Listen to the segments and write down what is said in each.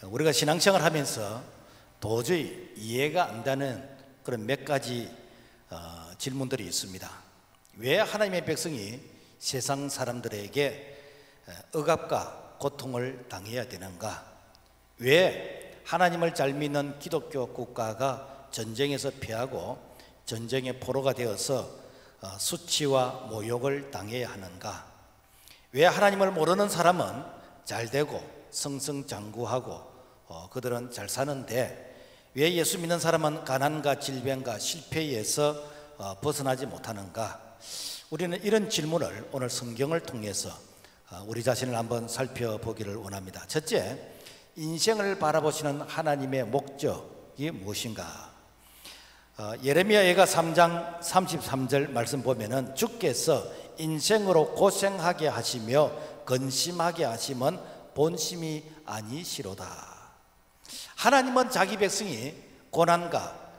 우리가 신앙생활을 하면서 도저히 이해가 안 되는 그런 몇 가지 질문들이 있습니다. 왜 하나님의 백성이 세상 사람들에게 억압과 고통을 당해야 되는가? 왜 하나님을 잘 믿는 기독교 국가가 전쟁에서 패하고 전쟁의 포로가 되어서 수치와 모욕을 당해야 하는가? 왜 하나님을 모르는 사람은 잘 되고 승승장구하고 그들은 잘 사는데 왜 예수 믿는 사람은 가난과 질병과 실패에서 벗어나지 못하는가? 우리는 이런 질문을 오늘 성경을 통해서 우리 자신을 한번 살펴보기를 원합니다. 첫째, 인생을 바라보시는 하나님의 목적이 무엇인가? 예레미야 예가 3장 33절 말씀 보면은 주께서 인생으로 고생하게 하시며 근심하게 하시면 본심이 아니시로다. 하나님은 자기 백성이 고난과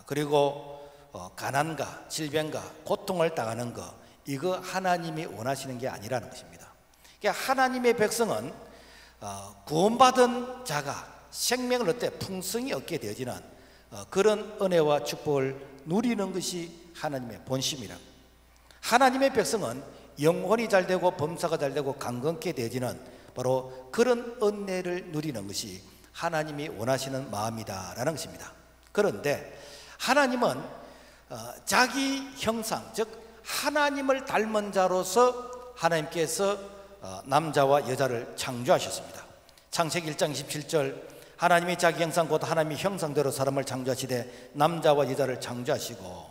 그리고 가난과 질병과 고통을 당하는 것, 이거 하나님이 원하시는 게 아니라는 것입니다. 그러니까 하나님의 백성은 구원받은 자가 생명을 얻되 풍성히 얻게 되어지는 그런 은혜와 축복을 누리는 것이 하나님의 본심이라. 하나님의 백성은 영혼이 잘되고 범사가 잘되고 강건케 되어지는 바로 그런 은혜를 누리는 것이 하나님이 원하시는 마음이다라는 것입니다. 그런데 하나님은 자기 형상, 즉 하나님을 닮은 자로서 하나님께서 남자와 여자를 창조하셨습니다. 창세기 1장 27절 하나님이 자기 형상 곧 하나님의 형상대로 사람을 창조하시되 남자와 여자를 창조하시고,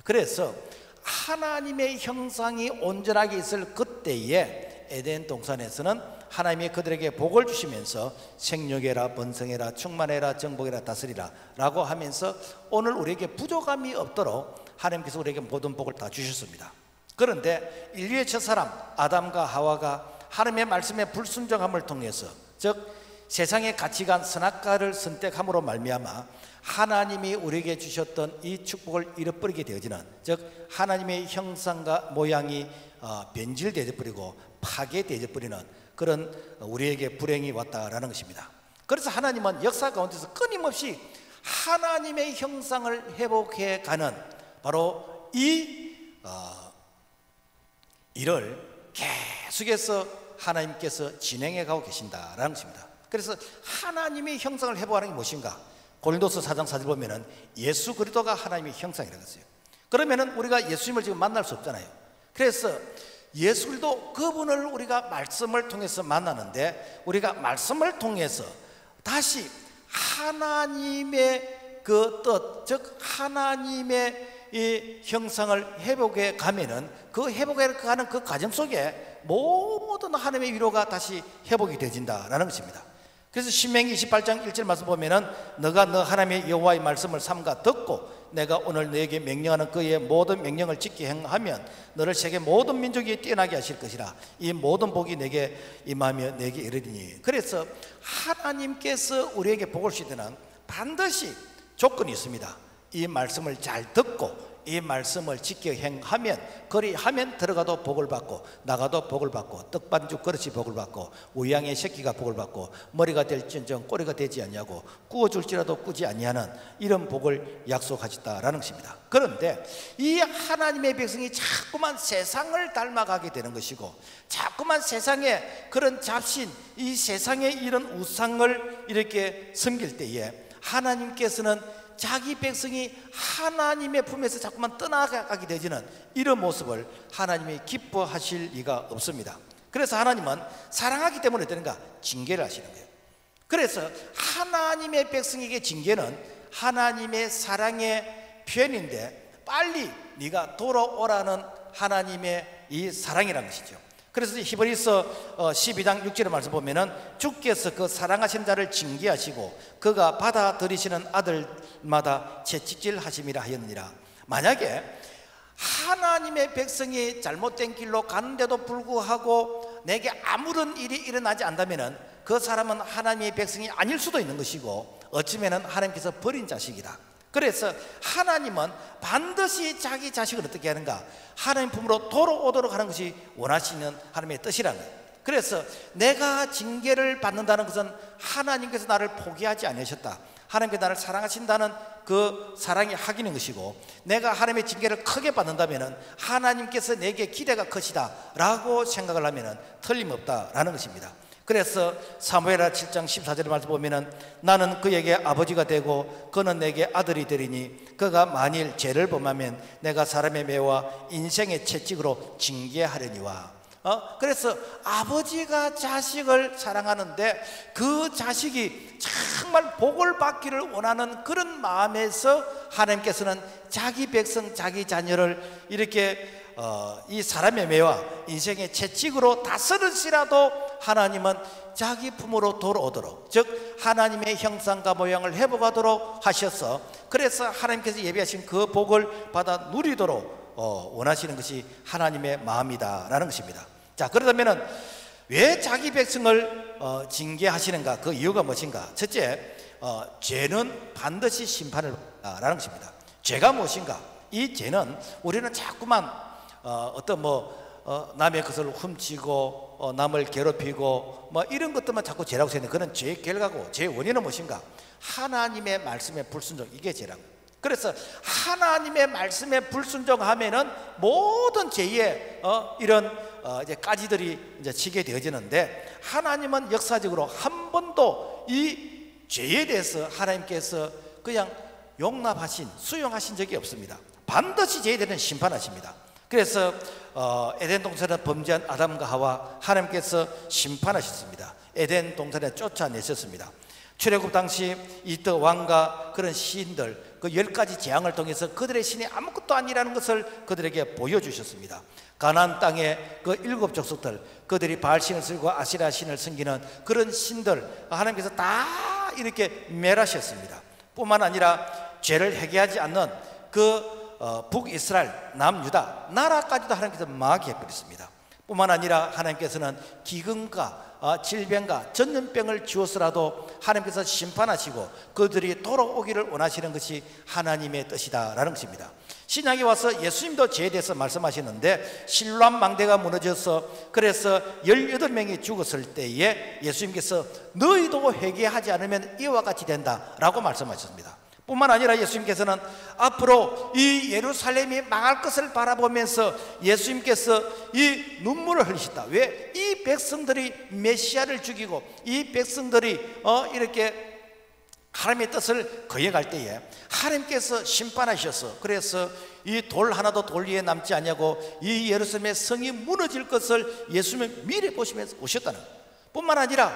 그래서 하나님의 형상이 온전하게 있을 그때에 에덴 동산에서는 하나님이 그들에게 복을 주시면서 생육해라 번성해라 충만해라 정복해라 다스리라 라고 하면서 오늘 우리에게 부족함이 없도록 하나님께서 우리에게 모든 복을 다 주셨습니다. 그런데 인류의 첫사람 아담과 하와가 하나님의 말씀에 불순종함을 통해서, 즉 세상의 가치관 선악과를 선택함으로 말미암아 하나님이 우리에게 주셨던 이 축복을 잃어버리게 되어지는, 즉 하나님의 형상과 모양이 변질되어 버리고 파괴되어 버리는 그런 우리에게 불행이 왔다라는 것입니다. 그래서 하나님은 역사 가운데서 끊임없이 하나님의 형상을 회복해 가는 바로 이 일을 계속해서 하나님께서 진행해 가고 계신다라는 것입니다. 그래서 하나님의 형상을 회복하는 게 무엇인가? 고린도서 4장 4절 보면은 예수 그리스도가 하나님의 형상이라고 했어요. 그러면은 우리가 예수님을 지금 만날 수 없잖아요. 그래서 예수 그리스도 그분을 우리가 말씀을 통해서 만나는데, 우리가 말씀을 통해서 다시 하나님의 그 뜻, 즉 하나님의 이 형상을 회복해 가면은 그 회복해 가는 그 과정 속에 모든 하나님의 위로가 다시 회복이 되어진다라는 것입니다. 그래서 신명기 28장 1절 말씀 보면은 너가 너 하나님의 여호와의 말씀을 삼가 듣고 내가 오늘 너에게 명령하는 그의 모든 명령을 지키 행하면 너를 세계 모든 민족이 뛰어나게 하실 것이라. 이 모든 복이 내게 임하며 내게 이르리니. 그래서 하나님께서 우리에게 복을 주시는 반드시 조건이 있습니다. 이 말씀을 잘 듣고 이 말씀을 지켜 행하면, 그리하면 들어가도 복을 받고 나가도 복을 받고 떡반죽 그릇이 복을 받고 우양의 새끼가 복을 받고 머리가 될지언정 꼬리가 되지 아니하고 구워줄지라도 꾸지 아니하는 이런 복을 약속하셨다라는 것입니다. 그런데 이 하나님의 백성이 자꾸만 세상을 닮아가게 되는 것이고, 자꾸만 세상의 그런 잡신, 이 세상의 이런 우상을 이렇게 섬길 때에 하나님께서는 자기 백성이 하나님의 품에서 자꾸만 떠나가게 되지는 이런 모습을 하나님이 기뻐하실 리가 없습니다. 그래서 하나님은 사랑하기 때문에 되는가? 징계를 하시는 거예요. 그래서 하나님의 백성에게 징계는 하나님의 사랑의 표현인데, 빨리 네가 돌아오라는 하나님의 이 사랑이라는 것이죠. 그래서 히브리서 12장 6절의 말씀 보면은 주께서 그 사랑하신 자를 징계하시고 그가 받아들이시는 아들마다 채찍질 하심이라 하였느니라. 만약에 하나님의 백성이 잘못된 길로 가는데도 불구하고 내게 아무런 일이 일어나지 않다면은 그 사람은 하나님의 백성이 아닐 수도 있는 것이고, 어쩌면은 하나님께서 버린 자식이다. 그래서 하나님은 반드시 자기 자식을 어떻게 하는가? 하나님 품으로 돌아오도록 하는 것이 원하시는 하나님의 뜻이라는 거예요. 그래서 내가 징계를 받는다는 것은 하나님께서 나를 포기하지 않으셨다, 하나님께서 나를 사랑하신다는 그 사랑이 확인인 것이고, 내가 하나님의 징계를 크게 받는다면 하나님께서 내게 기대가 크시다 라고 생각을 하면 틀림없다라는 것입니다. 그래서 사무엘하 7장 14절의 말씀 보면은 나는 그에게 아버지가 되고 그는 내게 아들이 되리니 그가 만일 죄를 범하면 내가 사람의 매와 인생의 채찍으로 징계하려니와. 그래서 아버지가 자식을 사랑하는데 그 자식이 정말 복을 받기를 원하는 그런 마음에서 하나님께서는 자기 백성, 자기 자녀를 이렇게 이 사람의 매와 인생의 채찍으로 다스릴지라도 하나님은 자기 품으로 돌아오도록, 즉 하나님의 형상과 모양을 회복하도록 하셔서, 그래서 하나님께서 예비하신 그 복을 받아 누리도록 원하시는 것이 하나님의 마음이다라는 것입니다. 자, 그렇다면 왜 자기 백성을 징계하시는가? 그 이유가 무엇인가? 첫째, 죄는 반드시 심판을 받는다라는 것입니다. 죄가 무엇인가? 이 죄는 우리는 자꾸만 남의 것을 훔치고 남을 괴롭히고 이런 것들만 자꾸 죄라고 생각해요. 그런 죄의 결과고, 죄의 원인은 무엇인가? 하나님의 말씀에 불순종, 이게 죄라고. 그래서 하나님의 말씀에 불순종하면은 모든 죄의 이런 이제 까지들이 이제 치게 되어지는데, 하나님은 역사적으로 한 번도 이 죄에 대해서 하나님께서 그냥 용납하신, 수용하신 적이 없습니다. 반드시 죄에 대해서는 심판하십니다. 그래서 에덴 동산에 범죄한 아담과 하와 하나님께서 심판하셨습니다. 에덴 동산에 쫓아내셨습니다. 출애굽 당시 이때 왕과 그런 시인들, 그 10가지 재앙을 통해서 그들의 신이 아무것도 아니라는 것을 그들에게 보여주셨습니다. 가나안 땅의 그 7 족속들, 그들이 바알신을 쓰고 아시라 신을 섬기는 그런 신들 하나님께서 다 이렇게 멸하셨습니다. 뿐만 아니라 죄를 회개하지 않는 그 북이스라엘, 남유다 나라까지도 하나님께서 망하게 해버렸습니다. 뿐만 아니라 하나님께서는 기근과 질병과 전염병을 주어서라도 하나님께서 심판하시고 그들이 돌아오기를 원하시는 것이 하나님의 뜻이다라는 것입니다. 신약에 와서 예수님도 죄에 대해서 말씀하시는데, 실로암 망대가 무너져서 그래서 18명이 죽었을 때에 예수님께서 너희도 회개하지 않으면 이와 같이 된다라고 말씀하셨습니다. 뿐만 아니라 예수님께서는 앞으로 이 예루살렘이 망할 것을 바라보면서 예수님께서 이 눈물을 흘리셨다. 왜? 이 백성들이 메시아를 죽이고 이 백성들이 이렇게 하나님의 뜻을 거역할 때에 하나님께서 심판하셔서, 그래서 이 돌 하나도 돌 위에 남지 않냐고 이 예루살렘의 성이 무너질 것을 예수님은 미리 보시면서 오셨다는 것. 뿐만 아니라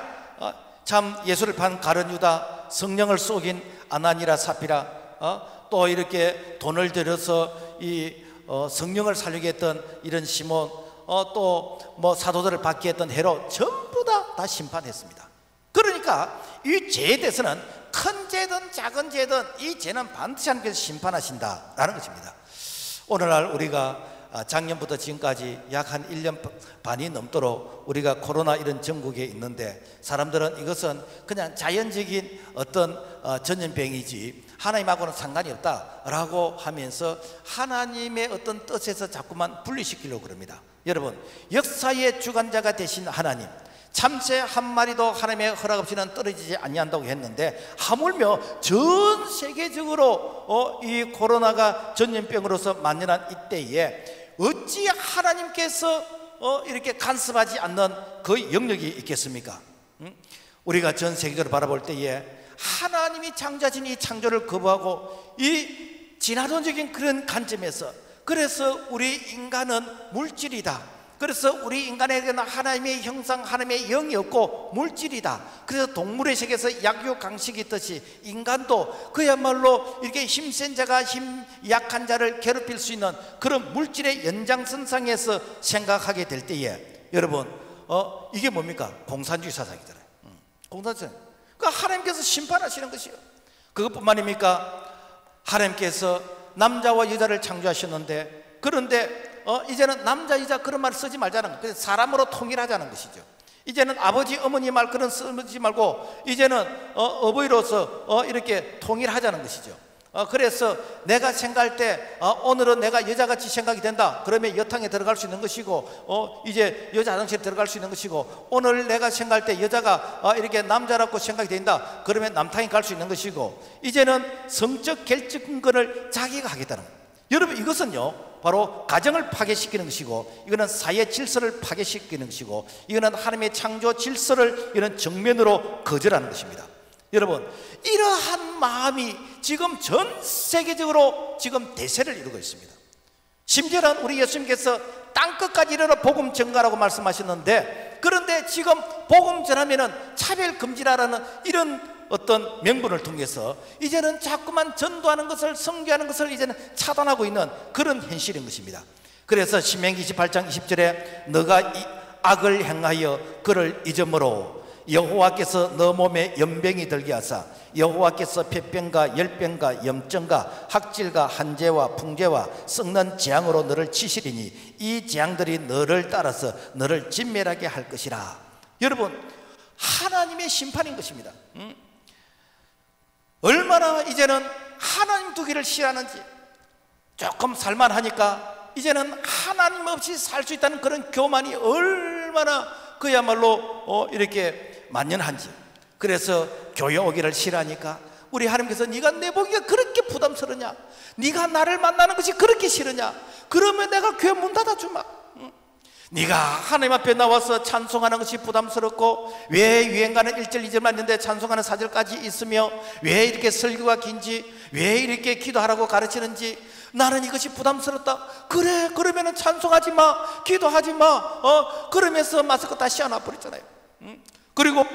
참 예수를 판 가룟 유다, 성령을 속인 아나니라 사피라, 또 이렇게 돈을 들여서 이 성령을 살리게 했던 이런 시몬, 또 사도들을 받게 했던 헤롯, 전부 다 심판했습니다. 그러니까 이 죄에 대해서는 큰 죄든 작은 죄든 이 죄는 반드시 하나님께서 심판하신다라는 것입니다. 오늘날 우리가 작년부터 지금까지 약 한 1년 반이 넘도록 우리가 코로나 이런 전국에 있는데, 사람들은 이것은 그냥 자연적인 어떤 전염병이지 하나님하고는 상관이 없다라고 하면서 하나님의 어떤 뜻에서 자꾸만 분리시키려고 그럽니다. 여러분, 역사의 주관자가 되신 하나님, 참새 한 마리도 하나님의 허락 없이는 떨어지지 아니한다고 했는데, 하물며 전 세계적으로 이 코로나가 전염병으로서 만연한 이때에 어찌 하나님께서 이렇게 간섭하지 않는 그 영역이 있겠습니까? 우리가 전 세계적으로 바라볼 때에 하나님이 창조하신 이 창조를 거부하고 이 진화론적인 그런 관점에서, 그래서 우리 인간은 물질이다, 그래서 우리 인간에게는 하나님의 형상, 하나님의 영이 없고 물질이다. 그래서 동물의 세계에서 약육강식이 있듯이 인간도 그야말로 이렇게 힘센 자가 힘 약한 자를 괴롭힐 수 있는 그런 물질의 연장선상에서 생각하게 될 때에, 여러분 이게 뭡니까? 공산주의 사상이잖아요. 공산주의. 그러니까 하나님께서 심판하시는 것이요. 그것뿐만입니까? 하나님께서 남자와 여자를 창조하셨는데, 그런데 이제는 남자 여자 그런 말 쓰지 말자는 거예요. 그래서 사람으로 통일하자는 것이죠. 이제는 아버지 어머니 말 그런 쓰지 말고 이제는 어버이로서 이렇게 통일하자는 것이죠. 그래서 내가 생각할 때 오늘은 내가 여자같이 생각이 된다. 그러면 여탕에 들어갈 수 있는 것이고 이제 여자 화장실에 들어갈 수 있는 것이고, 오늘 내가 생각할 때 여자가 이렇게 남자라고 생각이 된다. 그러면 남탕에 갈 수 있는 것이고, 이제는 성적 결정권을 자기가 하겠다는 거예요. 여러분, 이것은요 바로 가정을 파괴시키는 것이고, 이거는 사회 질서를 파괴시키는 것이고, 이거는 하나님의 창조 질서를 이런 정면으로 거절하는 것입니다. 여러분, 이러한 마음이 지금 전 세계적으로 지금 대세를 이루고 있습니다. 심지어는 우리 예수님께서 땅끝까지 이르러 복음 전가라고 말씀하셨는데, 그런데 지금 복음 전하면은 차별 금지라는 이런 어떤 명분을 통해서 이제는 자꾸만 전도하는 것을, 선교하는 것을 이제는 차단하고 있는 그런 현실인 것입니다. 그래서 신명기 28장 20절에 너가 이 악을 행하여 그를 잊음으로 여호와께서 너 몸에 연병이 들게 하사 여호와께서 폐병과 열병과 염증과 학질과 한재와 풍재와 썩는 재앙으로 너를 치시리니 이 재앙들이 너를 따라서 너를 진멸하게 할 것이라. 여러분, 하나님의 심판인 것입니다. 얼마나 이제는 하나님 두기를 싫어하는지, 조금 살만하니까 이제는 하나님 없이 살 수 있다는 그런 교만이 얼마나 그야말로 이렇게 만연한지. 그래서 교회 오기를 싫어하니까 우리 하나님께서 네가 내 보기가 그렇게 부담스러냐, 네가 나를 만나는 것이 그렇게 싫으냐, 그러면 내가 교회 문 닫아주마. 네가 하나님 앞에 나와서 찬송하는 것이 부담스럽고, 왜 유행가는 1절 2절만 있는데 찬송하는 4절까지 있으며, 왜 이렇게 설교가 긴지, 왜 이렇게 기도하라고 가르치는지 나는 이것이 부담스럽다. 그래, 그러면은 찬송하지 마, 기도하지 마, 그러면서 마스크 다 씌워놔버렸잖아요. 그리고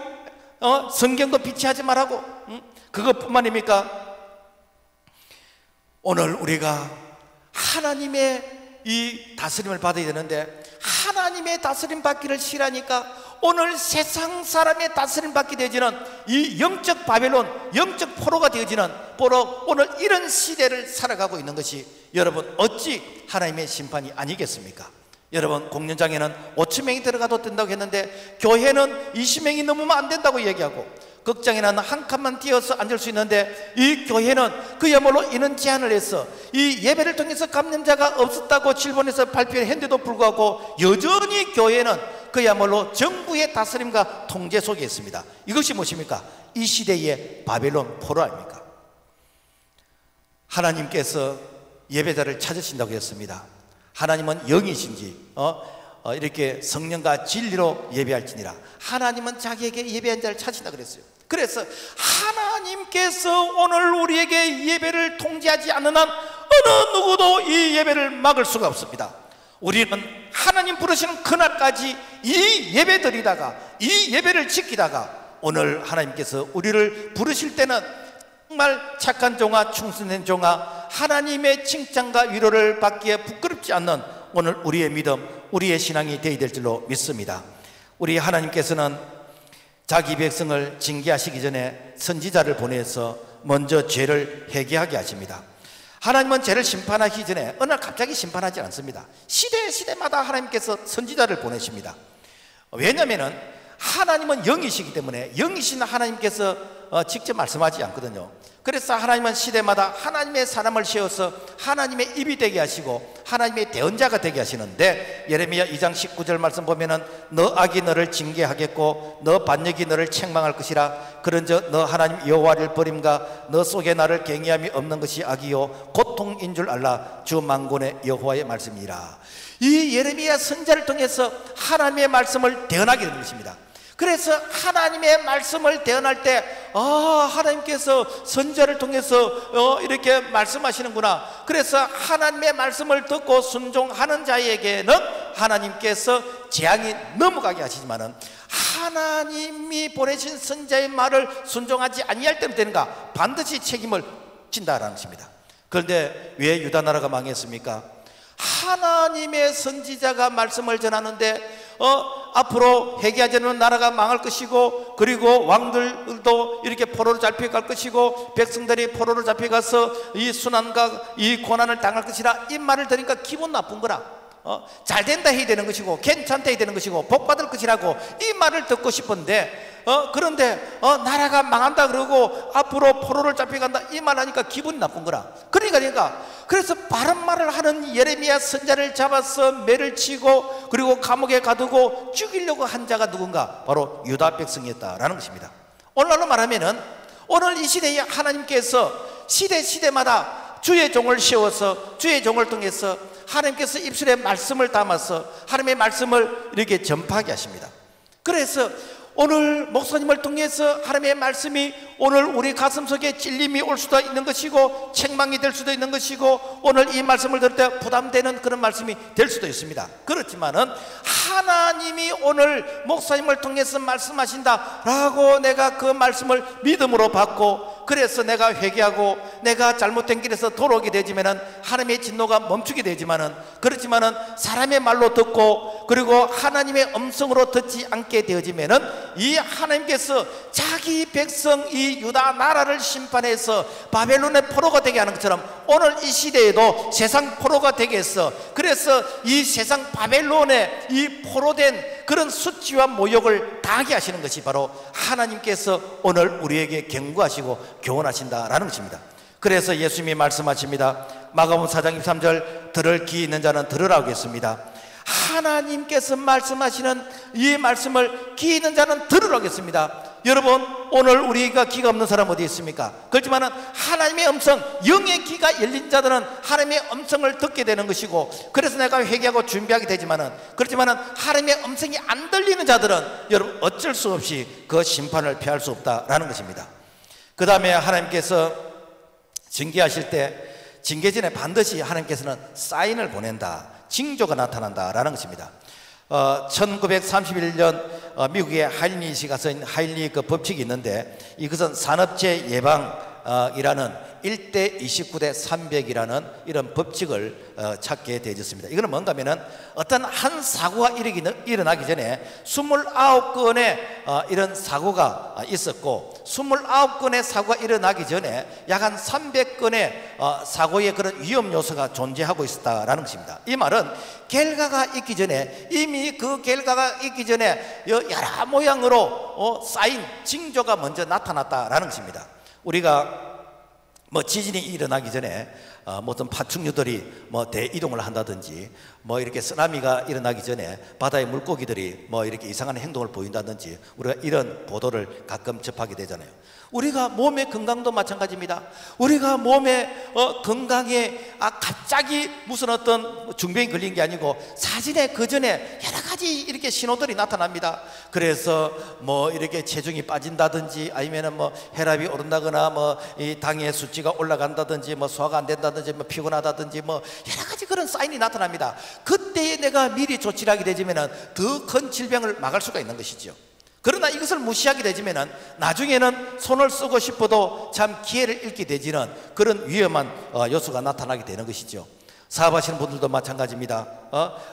성경도 비치하지 말라고. 그것뿐만입니까? 오늘 우리가 하나님의 이 다스림을 받아야 되는데, 하나님의 다스림 받기를 싫어하니까 오늘 세상 사람의 다스림 받게 되어지는 이 영적 바벨론, 영적 포로가 되어지는 포로, 오늘 이런 시대를 살아가고 있는 것이 여러분 어찌 하나님의 심판이 아니겠습니까? 여러분, 공연장에는 5,000명이 들어가도 된다고 했는데 교회는 20명이 넘으면 안 된다고 얘기하고, 극장에는 한 칸만 띄어서 앉을 수 있는데 이 교회는 그야말로 인원 제한을 해서 이 예배를 통해서 감염자가 없었다고 질본에서 발표를 했는데도 불구하고 여전히 교회는 그야말로 정부의 다스림과 통제 속에 있습니다. 이것이 무엇입니까? 이 시대의 바벨론 포로 아닙니까? 하나님께서 예배자를 찾으신다고 했습니다. 하나님은 영이신지 이렇게 성령과 진리로 예배할지니라. 하나님은 자기에게 예배한 자를 찾으신다 그랬어요. 그래서 하나님께서 오늘 우리에게 예배를 통제하지 않는 한 어느 누구도 이 예배를 막을 수가 없습니다. 우리는 하나님 부르시는 그날까지 이 예배 드리다가, 이 예배를 지키다가, 오늘 하나님께서 우리를 부르실 때는 정말 착한 종아, 충성된 종아, 하나님의 칭찬과 위로를 받기에 부끄럽지 않는 오늘 우리의 믿음, 우리의 신앙이 되어야 될 줄로 믿습니다. 우리 하나님께서는 자기 백성을 징계하시기 전에 선지자를 보내서 먼저 죄를 회개하게 하십니다. 하나님은 죄를 심판하기 전에 어느 날 갑자기 심판하지 않습니다. 시대마다 하나님께서 선지자를 보내십니다. 왜냐하면 하나님은 영이시기 때문에 영이신 하나님께서 직접 말씀하지 않거든요. 그래서 하나님은 시대마다 하나님의 사람을 세워서 하나님의 입이 되게 하시고 하나님의 대언자가 되게 하시는데, 예레미야 2장 19절 말씀 보면은 너 악이 너를 징계하겠고 너 반역이 너를 책망할 것이라. 그런즉 너 하나님 여호와를 버림과 너 속에 나를 경외함이 없는 것이 악이요 고통인 줄 알라. 주 만군의 여호와의 말씀이라. 이 예레미야 선지자를 통해서 하나님의 말씀을 대언하게 되는 것입니다. 그래서 하나님의 말씀을 대언할 때 하나님께서 선지자를 통해서 이렇게 말씀하시는구나. 그래서 하나님의 말씀을 듣고 순종하는 자에게는 하나님께서 재앙이 넘어가게 하시지만은 하나님이 보내신 선지자의 말을 순종하지 아니할 때는 되는가? 반드시 책임을 진다라는 것입니다. 그런데 왜 유다 나라가 망했습니까? 하나님의 선지자가 말씀을 전하는데 앞으로 회개하지 않는 나라가 망할 것이고, 그리고 왕들도 이렇게 포로로 잡혀갈 것이고 백성들이 포로로 잡혀가서 이 순환과 이 고난을 당할 것이라, 이 말을 들으니까 기분 나쁜 거라. 잘 된다 해야 되는 것이고 괜찮다 해야 되는 것이고 복 받을 것이라고 이 말을 듣고 싶은데, 그런데 나라가 망한다 그러고 앞으로 포로를 잡혀간다 이 말 하니까 기분이 나쁜 거라. 그래서 바른 말을 하는 예레미야 선자를 잡아서 매를 치고 그리고 감옥에 가두고 죽이려고 한 자가 누군가? 바로 유다 백성이었다라는 것입니다. 오늘날로 말하면은 오늘 이 시대에 하나님께서 시대마다 주의 종을 세워서 주의 종을 통해서 하나님께서 입술에 말씀을 담아서 하나님의 말씀을 이렇게 전파하게 하십니다. 그래서 오늘 목사님을 통해서 하나님의 말씀이 오늘 우리 가슴속에 찔림이 올 수도 있는 것이고 책망이 될 수도 있는 것이고 오늘 이 말씀을 들을 때 부담되는 그런 말씀이 될 수도 있습니다. 그렇지만은 하나님이 오늘 목사님을 통해서 말씀하신다라고 내가 그 말씀을 믿음으로 받고 그래서 내가 회개하고 내가 잘못된 길에서 돌아오게 되지만은 하나님의 진노가 멈추게 되지만은 그렇지만은 사람의 말로 듣고 그리고 하나님의 음성으로 듣지 않게 되어지면은 이 하나님께서 자기 백성 이 유다 나라를 심판해서 바벨론의 포로가 되게 하는 것처럼 오늘 이 시대에도 세상 포로가 되게 해서 그래서 이 세상 바벨론의 이 포로된 그런 수치와 모욕을 당하게 하시는 것이 바로 하나님께서 오늘 우리에게 경고하시고 교훈하신다라는 것입니다. 그래서 예수님이 말씀하십니다. 마가복음 4장 23절 들을 귀 있는 자는 들으라고 했습니다. 하나님께서 말씀하시는 이 말씀을 귀 있는 자는 들으라고 했습니다. 여러분 오늘 우리가 귀가 없는 사람 어디 있습니까? 그렇지만은 하나님의 음성 영의 귀가 열린 자들은 하나님의 음성을 듣게 되는 것이고 그래서 내가 회개하고 준비하게 되지만은 그렇지만은 하나님의 음성이 안 들리는 자들은 여러분 어쩔 수 없이 그 심판을 피할 수 없다라는 것입니다. 그 다음에 하나님께서 징계하실 때 징계 전에 반드시 하나님께서는 사인을 보낸다, 징조가 나타난다라는 것입니다. 1931년 미국의 하일리 씨가 쓴 하일리 그 법칙이 있는데 이것은 산업재해 예방이라는 1대 29대 300이라는 이런 법칙을 찾게 되어졌습니다. 이거는 뭔가 하면은 어떤 한 사고가 일어나기 전에 29건의 이런 사고가 있었고 29건의 사고가 일어나기 전에 약 한 300건의 사고의 그런 위험 요소가 존재하고 있었다라는 것입니다. 이 말은 결과가 있기 전에 이미 그 결과가 있기 전에 여러 모양으로 쌓인 징조가 먼저 나타났다라는 것입니다. 우리가 지진이 일어나기 전에 어떤 파충류들이 대이동을 한다든지 이렇게 쓰나미가 일어나기 전에 바다의 물고기들이 이렇게 이상한 행동을 보인다든지 우리가 이런 보도를 가끔 접하게 되잖아요. 우리가 몸의 건강도 마찬가지입니다. 우리가 몸의 건강에 갑자기 무슨 어떤 중병이 걸린 게 아니고 사진에 그 전에 여러 가지 이렇게 신호들이 나타납니다. 그래서 이렇게 체중이 빠진다든지 아니면은 혈압이 오른다거나 이 당의 수치가 올라간다든지 소화가 안 된다든지 피곤하다든지 여러 가지 그런 사인이 나타납니다. 그때에 내가 미리 조치를 하게 되지면은 더 큰 질병을 막을 수가 있는 것이죠. 그러나 이것을 무시하게 되지면은 나중에는 손을 쓰고 싶어도 참 기회를 잃게 되지는 그런 위험한 요소가 나타나게 되는 것이죠. 사업하시는 분들도 마찬가지입니다.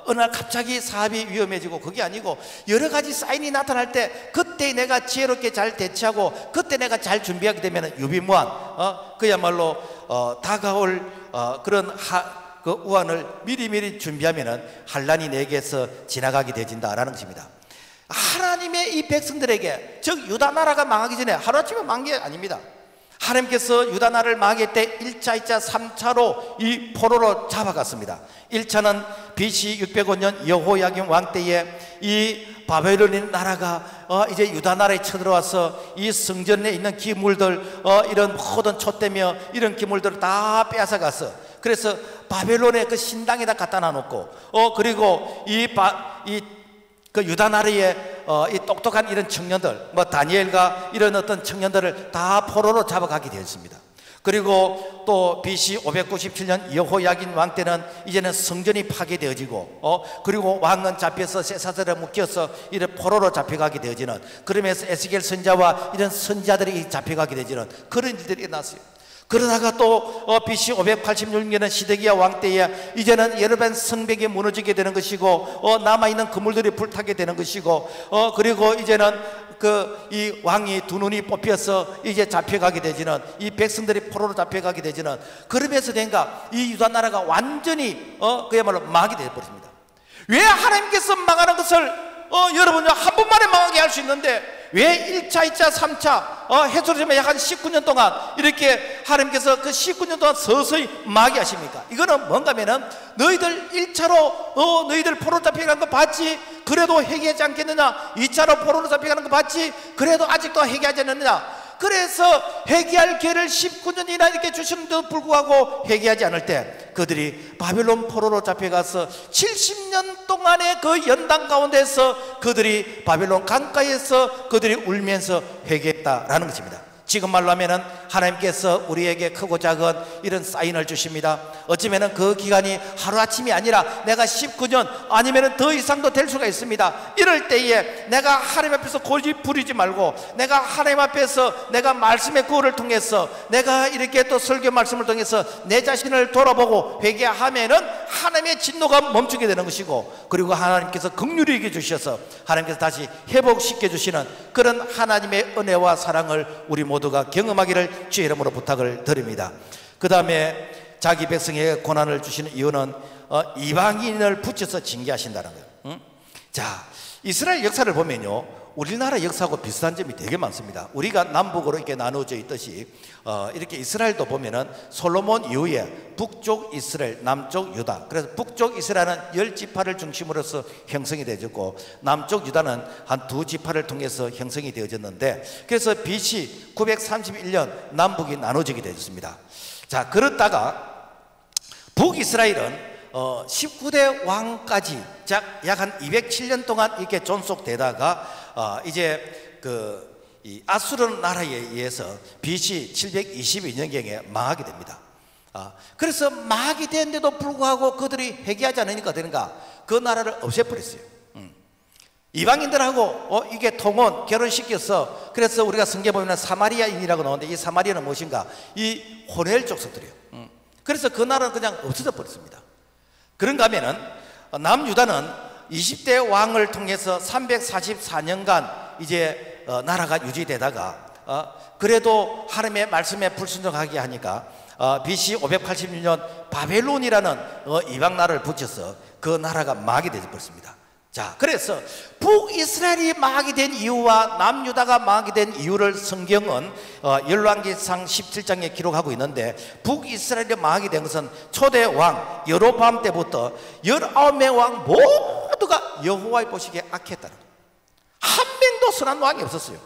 어느 날 갑자기 사업이 위험해지고 그게 아니고 여러 가지 사인이 나타날 때 그때 내가 지혜롭게 잘 대처하고 그때 내가 잘 준비하게 되면 유비무환 그야말로 다가올 그런 그 우환을 미리미리 준비하면은 환난이 내게서 지나가게 되진다라는 것입니다. 하나님의 이 백성들에게 즉 유다 나라가 망하기 전에 하루아침에 망한 게 아닙니다. 하나님께서 유다 나라를 망하게 할 때 1차, 2차, 3차로 이 포로로 잡아갔습니다. 1차는 BC 605년 여호야김 왕 때에 이 바벨론 나라가 이제 유다 나라에 쳐들어와서 이 성전에 있는 기물들 이런 모든 촛대며 이런 기물들을 다 빼앗아갔어. 그래서 바벨론의 그 신당에다 갖다 놔놓고 그리고 그 유다 나라의 이 똑똑한 이런 청년들 다니엘과 이런 어떤 청년들을 다 포로로 잡아가게 되었습니다. 그리고 또 BC 597년 여호야긴 왕 때는 이제는 성전이 파괴되어지고 그리고 왕은 잡혀서 쇠사슬에 묶여서 이런 포로로 잡혀가게 되어지는 그러면서 에스겔 선자와 이런 선자들이 잡혀가게 되어지는 그런 일들이 일어났어요. 그러다가 또 BC 586년은 시드기야 왕 때에 이제는 여러 성벽이 무너지게 되는 것이고 남아있는 건물들이 불타게 되는 것이고 그리고 이제는 이 왕이 두 눈이 뽑혀서 이제 잡혀가게 되지는 이 백성들이 포로로 잡혀가게 되지는 그러면서 된가 이 유다 나라가 완전히 그야말로 망하게 되어버립니다. 왜 하나님께서 망하는 것을 여러분 한 번만에 망하게 할 수 있는데 왜 1차, 2차, 3차 해소되면 약 한 19년 동안 이렇게 하나님께서 그 19년 동안 서서히 마귀 하십니까? 이거는 뭔가 하면은 너희들 1차로 너희들 포로 잡혀가는 거 봤지? 그래도 회개하지 않겠느냐? 2차로 포로로 잡혀가는 거 봤지? 그래도 아직도 회개하지 않느냐? 그래서 회개할 기회를 19년이나 이렇게 주시는데도 불구하고 회개하지 않을 때 그들이 바벨론 포로로 잡혀가서 70년 동안의 그 연단 가운데서 그들이 바벨론 강가에서 그들이 울면서 회개했다라는 것입니다. 지금 말로 하면은 하나님께서 우리에게 크고 작은 이런 사인을 주십니다. 어쩌면은 그 기간이 하루아침이 아니라 내가 19년 아니면은 더 이상도 될 수가 있습니다. 이럴 때에 내가 하나님 앞에서 고집 부리지 말고 내가 하나님 앞에서 내가 말씀의 구호를 통해서 내가 이렇게 또 설교 말씀을 통해서 내 자신을 돌아보고 회개하면은 하나님의 진노가 멈추게 되는 것이고, 그리고 하나님께서 긍휼히 여겨 주셔서 하나님께서 다시 회복시켜 주시는 그런 하나님의 은혜와 사랑을 우리 모두가 경험하기를 주의 이름으로 부탁을 드립니다. 그 다음에 자기 백성에게 고난을 주시는 이유는 이방인을 붙여서 징계하신다는 거예요. 응? 자, 이스라엘 역사를 보면요, 우리나라 역사하고 비슷한 점이 되게 많습니다. 우리가 남북으로 이렇게 나누어져 있듯이 이렇게 이스라엘도 보면은 솔로몬 이후에 북쪽 이스라엘, 남쪽 유다, 그래서 북쪽 이스라엘은 10지파를 중심으로서 형성이 되어졌고 남쪽 유다는 한 2지파를 통해서 형성이 되어졌는데, 그래서 BC 931년 남북이 나눠지게 되었습니다. 자, 그렇다가 북이스라엘은 19대 왕까지 약 한 207년 동안 이렇게 존속되다가 이제 이 아수르 나라에 의해서 BC 722년경에 망하게 됩니다. 그래서 망하게 되는데도 불구하고 그들이 회개하지 않으니까 되는가? 그 나라를 없애버렸어요. 이방인들하고 이게 통혼 결혼시켜서, 그래서 우리가 성경에 보면 사마리아인이라고 나오는데 이 사마리아는 무엇인가? 이 호레일 족속들이에요. 그래서 그 나라는 그냥 없어져 버렸습니다. 그런가 하면은 남유다는 20대 왕을 통해서 344년간 이제 나라가 유지되다가 그래도 하나님의 말씀에 불순종하게 하니까 BC 586년 바벨론이라는 이방 나라를 붙여서 그 나라가 망하게 되어버렸습니다. 자, 그래서 북이스라엘이 망하게 된 이유와 남유다가 망하게 된 이유를 성경은 열왕기상 17장에 기록하고 있는데, 북이스라엘이 망하게 된 것은 초대 왕 여로보암 때부터 19명의 왕 모두가 여호와의 보시기에 악했다는 거예요. 한 명도 선한 왕이 없었어요.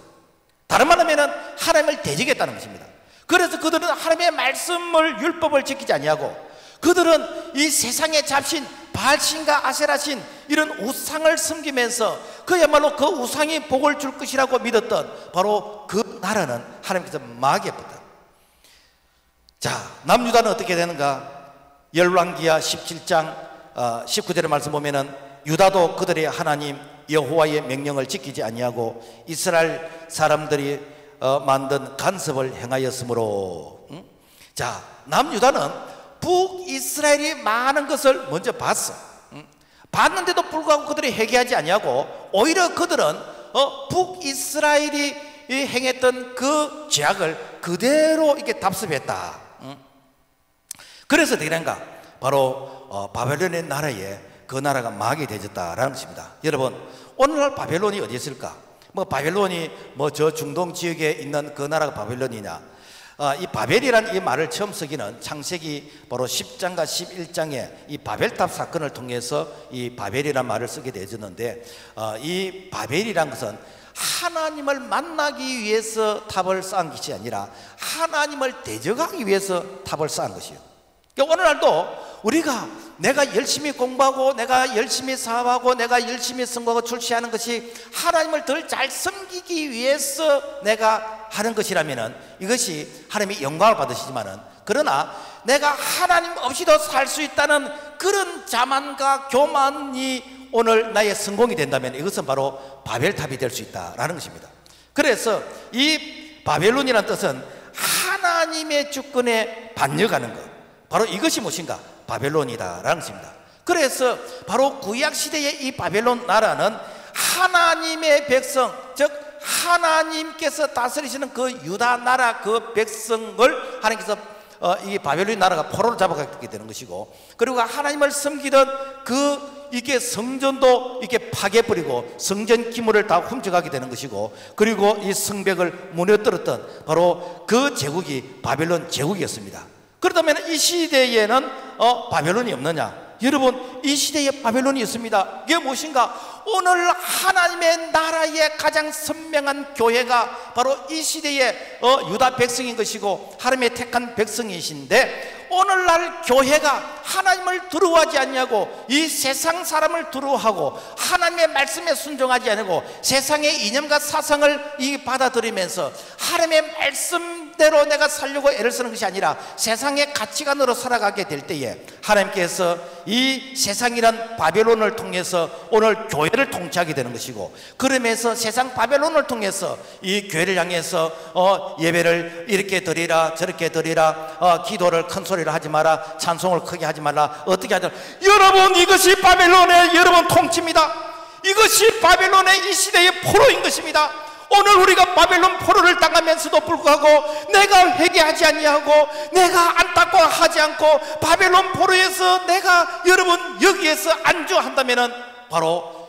다른 말로 하면 하나님을 대적했다는 것입니다. 그래서 그들은 하나님의 말씀을 율법을 지키지 아니하고 그들은 이 세상의 잡신 바알신과 아세라신 이런 우상을 섬기면서 그야말로 그 우상이 복을 줄 것이라고 믿었던 바로 그 나라는 하나님께서 망하게 했다. 자, 남유다는 어떻게 되는가? 열왕기하 17장 19절의 말씀 보면은 유다도 그들의 하나님 여호와의 명령을 지키지 아니하고 이스라엘 사람들이 만든 간섭을 행하였으므로. 자, 남유다는 북이스라엘이 많은 것을 먼저 봤어. 봤는데도 불구하고 그들이 회개하지 아니하고 오히려 그들은 북이스라엘이 행했던 그 죄악을 그대로 이렇게 답습했다. 그래서 어떻게 된가? 바로 바벨론의 나라에 그 나라가 망하게 되었다라는 것입니다. 여러분, 오늘날 바벨론이 어디 있을까? 바벨론이 저 중동 지역에 있는 그 나라가 바벨론이냐? 이 바벨이라는 이 말을 처음 쓰기는 창세기 바로 10장과 11장에 이 바벨탑 사건을 통해서 이 바벨이라는 말을 쓰게 되었는데, 이 바벨이란 것은 하나님을 만나기 위해서 탑을 쌓은 것이 아니라 하나님을 대적하기 위해서 탑을 쌓은 것이에요. 그러니까 오늘날도 우리가 내가 열심히 공부하고 내가 열심히 사업하고 내가 열심히 선거하고 출시하는 것이 하나님을 덜 잘 섬기기 위해서 내가 하는 것이라면은 이것이 하나님의 영광을 받으시지만은, 그러나 내가 하나님 없이도 살 수 있다는 그런 자만과 교만이 오늘 나의 성공이 된다면 이것은 바로 바벨탑이 될 수 있다라는 것입니다. 그래서 이 바벨론이라는 뜻은 하나님의 주권에 반역하는 것, 바로 이것이 무엇인가? 바벨론이다라는 것입니다. 그래서 바로 구약시대의 이 바벨론 나라는 하나님의 백성, 즉 하나님께서 다스리시는 그 유다 나라 그 백성을 하나님께서 이 바벨론 나라가 포로로 잡아가게 되는 것이고, 그리고 하나님을 섬기던 그 이게 성전도 이렇게 파괴버리고 성전 기물을 다 훔쳐가게 되는 것이고, 그리고 이 성벽을 무너뜨렸던 바로 그 제국이 바벨론 제국이었습니다. 그렇다면 이 시대에는 바벨론이 없느냐? 여러분, 이 시대에 바벨론이 있습니다. 이게 무엇인가? 오늘 하나님의 나라의 가장 선명한 교회가 바로 이 시대의 유다 백성인 것이고 하나님의 택한 백성이신데, 오늘날 교회가 하나님을 두려워하지 않냐고 이 세상 사람을 두려워하고 하나님의 말씀에 순종하지 않고 세상의 이념과 사상을 받아들이면서 하나님의 말씀대로 내가 살려고 애를 쓰는 것이 아니라 세상의 가치관으로 살아가게 될 때에 하나님께서 이 세상이란 바벨론을 통해서 오늘 교회를 통치하게 되는 것이고, 그러면서 세상 바벨론을 통해서 이 교회를 향해서 예배를 이렇게 드리라 저렇게 드리라, 기도를 큰 소리로 하지 마라, 찬송을 크게 하지 말라, 어떻게 하자. 여러분, 이것이 바벨론의 여러분 통치입니다. 이것이 바벨론의 이 시대의 포로인 것입니다. 오늘 우리가 바벨론 포로를 당하면서도 불구하고 내가 회개하지 아니하고 내가 안타까워하지 않고 바벨론 포로에서 내가 여러분 여기에서 안주한다면은 바로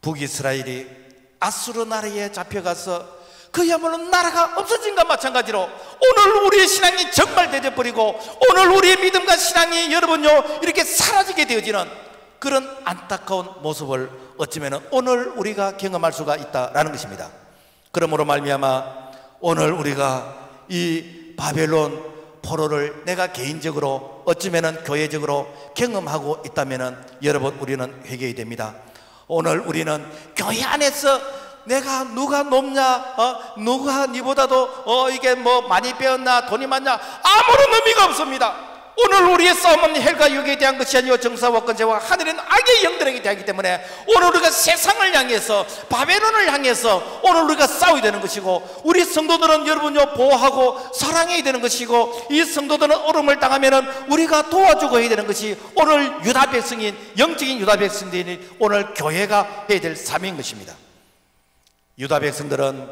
북이스라엘이 아수르 나라에 잡혀가서 그야말로 나라가 없어진 것과 마찬가지로 오늘 우리의 신앙이 적발되어버리고 오늘 우리의 믿음과 신앙이 여러분요 이렇게 사라지게 되어지는 그런 안타까운 모습을 어쩌면 오늘 우리가 경험할 수가 있다라는 것입니다. 그러므로 말미암아 오늘 우리가 이 바벨론 포로를 내가 개인적으로 어쩌면 교회적으로 경험하고 있다면 여러분, 우리는 회개해야 됩니다. 오늘 우리는 교회 안에서 내가 누가 높냐, 누가 니보다도 이게 뭐 많이 배웠나, 돈이 많냐, 아무런 의미가 없습니다. 오늘 우리의 싸움은 혈과 육에 대한 것이 아니고 정사와 권세와 하늘은 악의 영들에게 대하기 때문에 오늘 우리가 세상을 향해서 바벨론을 향해서 오늘 우리가 싸워야 되는 것이고, 우리 성도들은 여러분요 보호하고 사랑해야 되는 것이고, 이 성도들은 어려움을 당하면은 우리가 도와주고 해야 되는 것이 오늘 유다 백성인 영적인 유다 백성들이 오늘 교회가 해야 될 삶인 것입니다. 유다 백성들은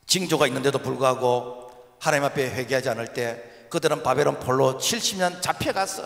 징조가 있는데도 불구하고 하나님 앞에 회개하지 않을 때 그들은 바벨론 포로로 70년 잡혀갔어.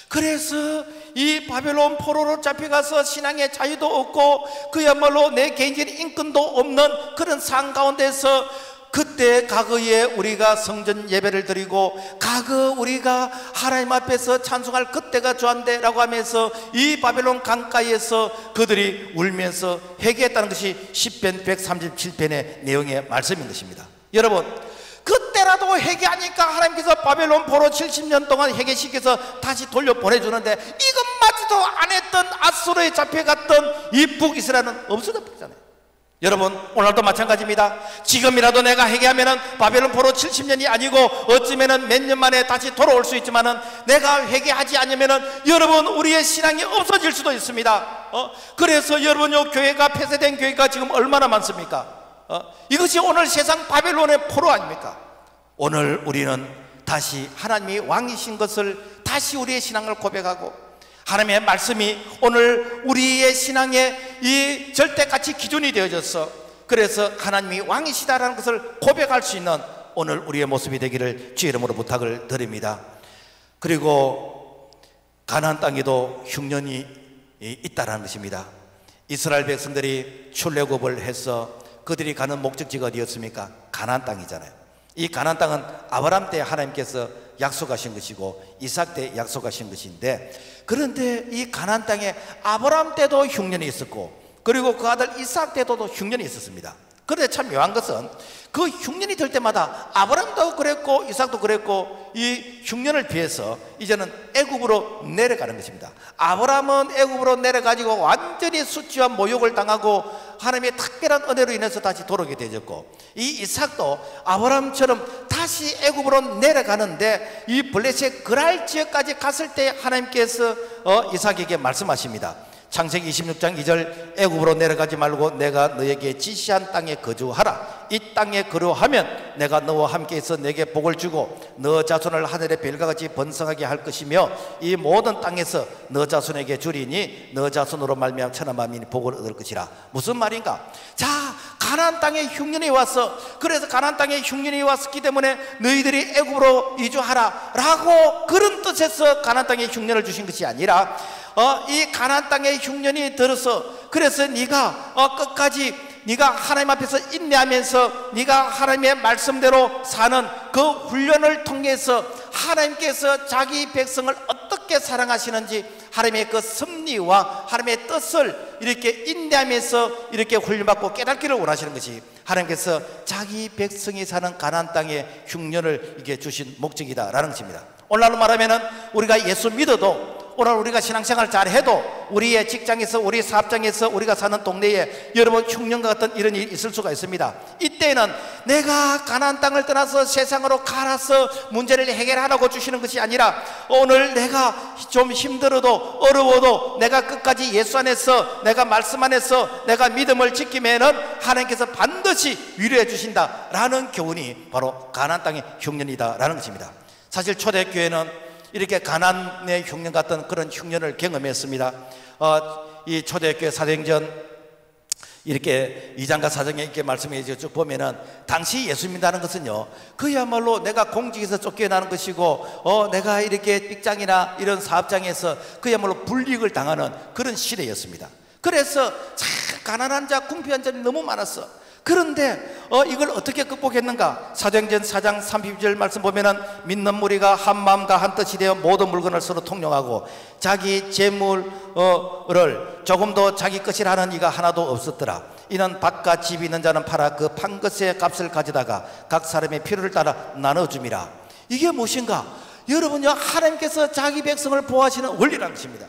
그래서 이 바벨론 포로로 잡혀가서 신앙의 자유도 없고 그야말로 내 개인적인 인권도 없는 그런 상황 가운데서 그때 과거에 우리가 성전 예배를 드리고 과거 우리가 하나님 앞에서 찬송할 그때가 좋았는데 라고 하면서 이 바벨론 강가에서 그들이 울면서 회개했다는 것이 시편 137편의 내용의 말씀인 것입니다. 여러분, 그때라도 회개하니까 하나님께서 바벨론 포로 70년 동안 회개시켜서 다시 돌려보내주는데 이것마저도 안 했던 아수르에 잡혀갔던 이 북이스라엘은 없어져 버리잖아요. 여러분, 오늘도 마찬가지입니다. 지금이라도 내가 회개하면은 바벨론 포로 70년이 아니고 어쩌면은 몇 년 만에 다시 돌아올 수 있지만은 내가 회개하지 않으면은 여러분 우리의 신앙이 없어질 수도 있습니다. 그래서 여러분요 교회가 폐쇄된 교회가 지금 얼마나 많습니까? 이것이 오늘 세상 바벨론의 포로 아닙니까? 오늘 우리는 다시 하나님이 왕이신 것을 다시 우리의 신앙을 고백하고 하나님의 말씀이 오늘 우리의 신앙의 이 절대가치 기준이 되어져서 그래서 하나님이 왕이시다라는 것을 고백할 수 있는 오늘 우리의 모습이 되기를 주의 이름으로 부탁을 드립니다. 그리고 가나안 땅에도 흉년이 있다라는 것입니다. 이스라엘 백성들이 출애굽을 해서 그들이 가는 목적지가 어디였습니까? 가나안 땅이잖아요. 이 가나안 땅은 아브라함 때 하나님께서 약속하신 것이고 이삭 때 약속하신 것인데, 그런데 이 가나안 땅에 아브라함 때도 흉년이 있었고 그리고 그 아들 이삭 때도 흉년이 있었습니다. 그런데 참 묘한 것은 그 흉년이 될 때마다 아브라함도 그랬고 이삭도 그랬고 이 흉년을 피해서 이제는 애굽으로 내려가는 것입니다. 아브라함은 애굽으로 내려가지고 완전히 수치와 모욕을 당하고 하나님의 특별한 은혜로 인해서 다시 돌아오게 되었고, 이 이삭도 아브라함처럼 다시 애굽으로 내려가는데 이 블레셋 그랄 지역까지 갔을 때 하나님께서 이삭에게 말씀하십니다. 창세기 26장 2절, 애굽으로 내려가지 말고 내가 너에게 지시한 땅에 거주하라. 이 땅에 거주하면 내가 너와 함께 있어 내게 복을 주고 너 자손을 하늘의 별과 같이 번성하게 할 것이며 이 모든 땅에서 너 자손에게 주리니 너 자손으로 말미암아 천하 만민이 복을 얻을 것이라. 무슨 말인가? 자, 가나안 땅에 흉년이 왔어. 그래서 가나안 땅에 흉년이 왔기 때문에 너희들이 애굽으로 이주하라 라고 그런 뜻에서 가나안 땅에 흉년을 주신 것이 아니라 이 가나안 땅에 흉년이 들어서 그래서 네가 끝까지 네가 하나님 앞에서 인내하면서 네가 하나님의 말씀대로 사는 그 훈련을 통해서 하나님께서 자기 백성을 어떻게 사랑하시는지 하나님의 그 섭리와 하나님의 뜻을 이렇게 인내하면서 이렇게 훈련받고 깨닫기를 원하시는 것이 하나님께서 자기 백성이 사는 가나안 땅에 흉년을 이게 주신 목적이다라는 것입니다. 오늘날로 말하면은 우리가 예수 믿어도 오늘 우리가 신앙생활 잘해도 우리의 직장에서 우리 사업장에서 우리가 사는 동네에 여러분 흉년과 같은 이런 일이 있을 수가 있습니다. 이때는 내가 가나안 땅을 떠나서 세상으로 갈아서 문제를 해결하라고 주시는 것이 아니라 오늘 내가 좀 힘들어도 어려워도 내가 끝까지 예수 안에서 내가 말씀 안에서 내가 믿음을 지키면은 하나님께서 반드시 위로해 주신다라는 교훈이 바로 가나안 땅의 흉년이다라는 것입니다. 사실 초대교회는 이렇게 가나안의 흉년 같은 그런 흉년을 경험했습니다. 이 초대교회 사도행전 이렇게 2장과 4장에 이렇게 말씀해 쭉 보면은 당시 예수 믿는다는 것은요 그야말로 내가 공직에서 쫓겨나는 것이고 내가 이렇게 직장이나 이런 사업장에서 그야말로 불이익을 당하는 그런 시대였습니다. 그래서 참 가난한 자 궁핍한 자들이 너무 많았어. 그런데 이걸 어떻게 극복했는가? 사도행전 4장 30절 말씀 보면은 믿는 무리가 한 마음과 한 뜻이 되어 모든 물건을 서로 통용하고 자기 재물을 조금도 자기 것이라 하는 이가 하나도 없었더라. 이는 밭과 집이 있는 자는 팔아 그 판 것의 값을 가져다가 각 사람의 필요를 따라 나눠줌이라. 이게 무엇인가? 여러분요 하나님께서 자기 백성을 보호하시는 원리라는 것입니다.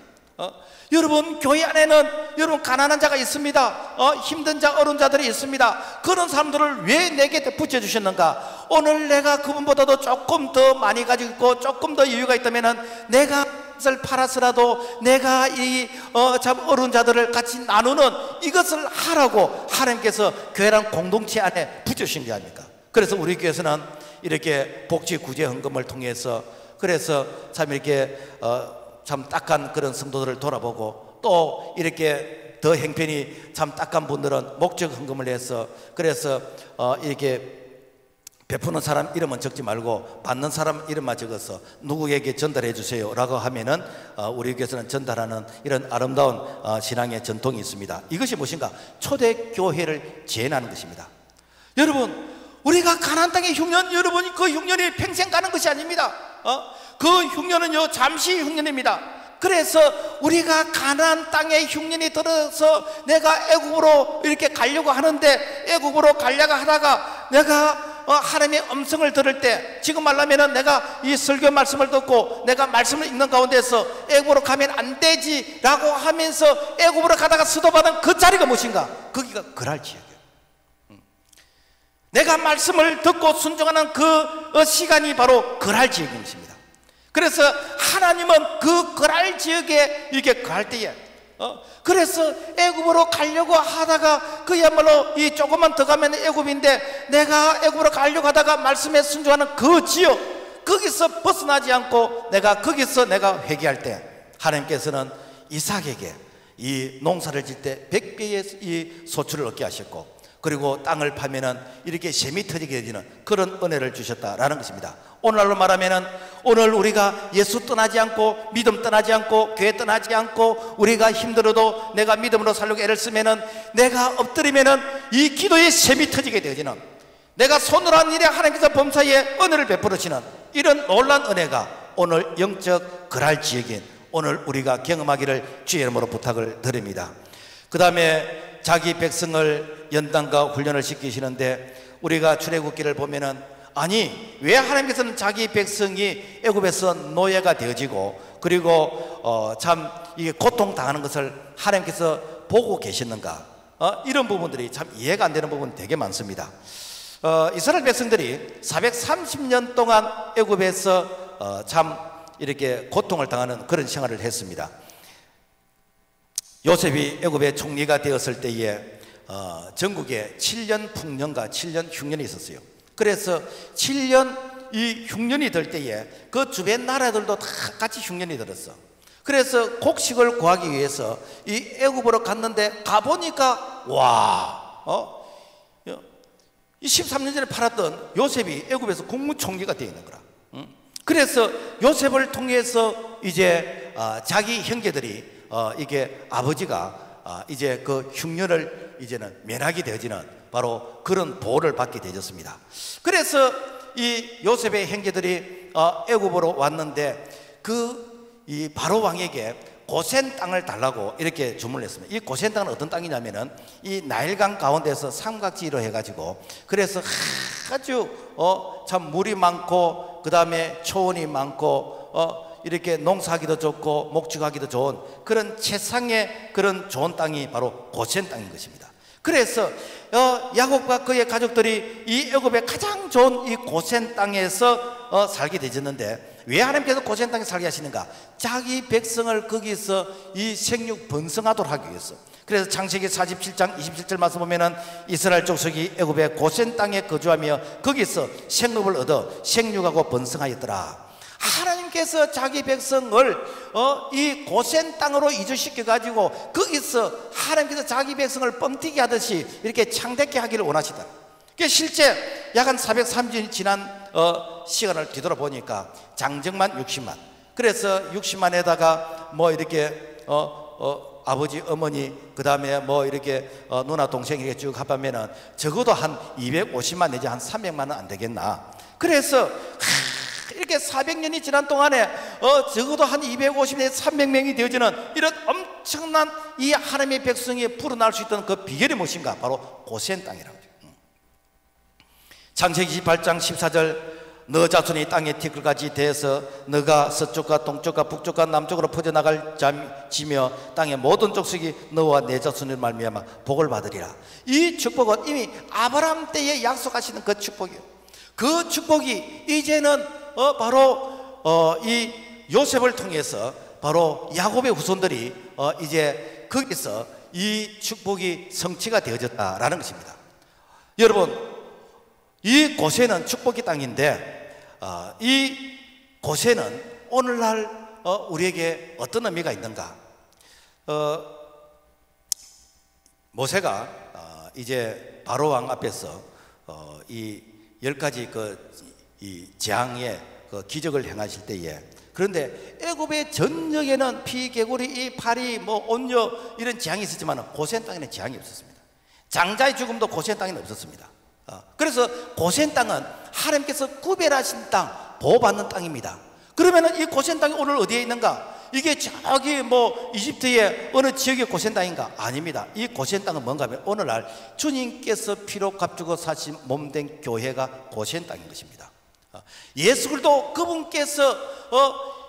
여러분 교회 안에는 여러분 가난한 자가 있습니다. 힘든 자 어려운 자들이 있습니다. 그런 사람들을 왜 내게 붙여주셨는가? 오늘 내가 그분보다도 조금 더 많이 가지고 있고 조금 더 여유가 있다면 내가 것을 팔아서라도 내가 이 참 어려운 자들을 같이 나누는 이것을 하라고 하나님께서 교회란 공동체 안에 붙여주신 게 아닙니까? 그래서 우리 교회에서는 이렇게 복지 구제 헌금을 통해서 그래서 참 이렇게 참 딱한 그런 성도들을 돌아보고 또 이렇게 더 행편이 참 딱한 분들은 목적 헌금을 해서 그래서 이렇게 베푸는 사람 이름은 적지 말고 받는 사람 이름만 적어서 누구에게 전달해 주세요 라고 하면은 우리 교회에서는 전달하는 이런 아름다운 신앙의 전통이 있습니다. 이것이 무엇인가? 초대교회를 재현하는 것입니다. 여러분 우리가 가나안 땅의 흉년, 여러분 그 흉년이 평생 가는 것이 아닙니다. 그 흉년은요 잠시 흉년입니다. 그래서 우리가 가나안 땅에 흉년이 들어서 내가 애굽으로 이렇게 가려고 하는데 애굽으로 가려고 하다가 내가 하나님의 음성을 들을 때 지금 말하면은 내가 이 설교 말씀을 듣고 내가 말씀을 읽는 가운데서 애굽으로 가면 안 되지 라고 하면서 애굽으로 가다가 수도받은 그 자리가 무엇인가? 거기가 그랄 지역이에요. 내가 말씀을 듣고 순종하는 그 시간이 바로 그랄 지역인 것입니다. 그래서 하나님은 그 그랄 지역에 이렇게 갈 때에 그래서 애굽으로 가려고 하다가 그야말로 이 조금만 더 가면 애굽인데 내가 애굽으로 가려고 하다가 말씀에 순종하는 그 지역 거기서 벗어나지 않고 내가 거기서 내가 회개할 때 하나님께서는 이삭에게 이 농사를 질 때 100배의 이 소출을 얻게 하셨고 그리고 땅을 파면은 이렇게 샘이 터지게 되는 그런 은혜를 주셨다라는 것입니다. 오늘날로 말하면은 오늘 우리가 예수 떠나지 않고 믿음 떠나지 않고 교회 떠나지 않고 우리가 힘들어도 내가 믿음으로 살려고 애를 쓰면은 내가 엎드리면은 이 기도의 샘이 터지게 되어지는 내가 손으로 한 일에 하나님께서 범사에 은혜를 베풀으시는 이런 놀라운 은혜가 오늘 영적 그랄 지역인 오늘 우리가 경험하기를 주의 이름으로 부탁을 드립니다. 그 다음에 자기 백성을 연단과 훈련을 시키시는데 우리가 출애굽기를 보면은 아니 왜 하나님께서는 자기 백성이 애굽에서 노예가 되어지고 그리고 참 이게 고통당하는 것을 하나님께서 보고 계셨는가? 이런 부분들이 참 이해가 안 되는 부분이 되게 많습니다. 이스라엘 백성들이 430년 동안 애굽에서 참 이렇게 고통을 당하는 그런 생활을 했습니다. 요셉이 애굽의 총리가 되었을 때에 전국에 7년 풍년과 7년 흉년이 있었어요. 그래서 7년 이 흉년이 들 때에 그 주변 나라들도 다 같이 흉년이 들었어. 그래서 곡식을 구하기 위해서 이 애굽으로 갔는데 가보니까 와 이 13년 전에 팔았던 요셉이 애굽에서 국무총리가 되어 있는 거라. 그래서 요셉을 통해서 이제 자기 형제들이 이게 아버지가 이제 그 흉년을 이제는 면하게 되어지는 바로 그런 보호를 받게 되었습니다. 그래서 이 요셉의 형제들이 애굽으로 왔는데 이 바로 왕에게 고센 땅을 달라고 이렇게 주문을 했습니다. 이 고센 땅은 어떤 땅이냐면은 이 나일강 가운데서 삼각지로 해가지고, 그래서 아주 참 물이 많고 그 다음에 초원이 많고 이렇게 농사하기도 좋고 목축하기도 좋은 그런 최상의 그런 좋은 땅이 바로 고센 땅인 것입니다. 그래서 야곱과 그의 가족들이 이 애굽의 가장 좋은 이 고센 땅에서 살게 되었는데, 왜 하나님께서 고센 땅에 살게 하시는가? 자기 백성을 거기서 이 생육 번성하도록 하기 위해서. 그래서 창세기 47장 27절 말씀 보면은 이스라엘 족속이 애굽의 고센 땅에 거주하며 거기서 생육을 얻어 생육하고 번성하였더라. 하나님께서 자기 백성을 이 고센 땅으로 이주시켜 가지고 거기서 하나님께서 자기 백성을 뻥튀기 하듯이 이렇게 창대케 하기를 원하시다. 실제 약 한 430년이 지난 시간을 뒤돌아보니까 장정만 60만, 그래서 60만에다가 뭐 이렇게 아버지, 어머니, 그 다음에 뭐 이렇게 누나, 동생 이렇게 쭉 합하면은 적어도 한 250만 내지 한 300만은 안 되겠나. 그래서 이렇게 400년이 지난 동안에 적어도 한 250에서 300명이 되어지는 이런 엄청난 이 하나님의 백성이 불어날 수 있던 그 비결이 무엇인가? 바로 고센 땅이라고. 창세기 28장 14절, 너 자손이 땅의 티끌같이 되어서 너가 서쪽과 동쪽과 북쪽과 남쪽으로 퍼져나갈 지며 땅의 모든 족속이 너와 내 자손을 말미암아 복을 받으리라. 이 축복은 이미 아브라함 때에 약속하시는 그 축복이에요. 그 축복이 이제는 바로 이 요셉을 통해서 바로 야곱의 후손들이 이제 거기서 이 축복이 성취가 되어졌다라는 것입니다. 여러분, 이 고센은 축복의 땅인데 이 고센은 오늘날 우리에게 어떤 의미가 있는가? 모세가 이제 바로 왕 앞에서 이 10가지 이 재앙의 그 기적을 행하실 때에, 그런데 애굽의 전역에는 피, 개구리, 이 파리, 뭐 온yo 이런 재앙이 있었지만 고센 땅에는 재앙이 없었습니다. 장자의 죽음도 고센 땅에는 없었습니다. 그래서 고센 땅은 하나님께서 구별하신 땅, 보호받는 땅입니다. 그러면은 이 고센 땅이 오늘 어디에 있는가? 이게 저기 뭐 이집트의 어느 지역의 고센 땅인가? 아닙니다. 이 고센 땅은 뭔가 하면 오늘날 주님께서 피로 값주고 사신 몸된 교회가 고센 땅인 것입니다. 예수 그리스도 그분께서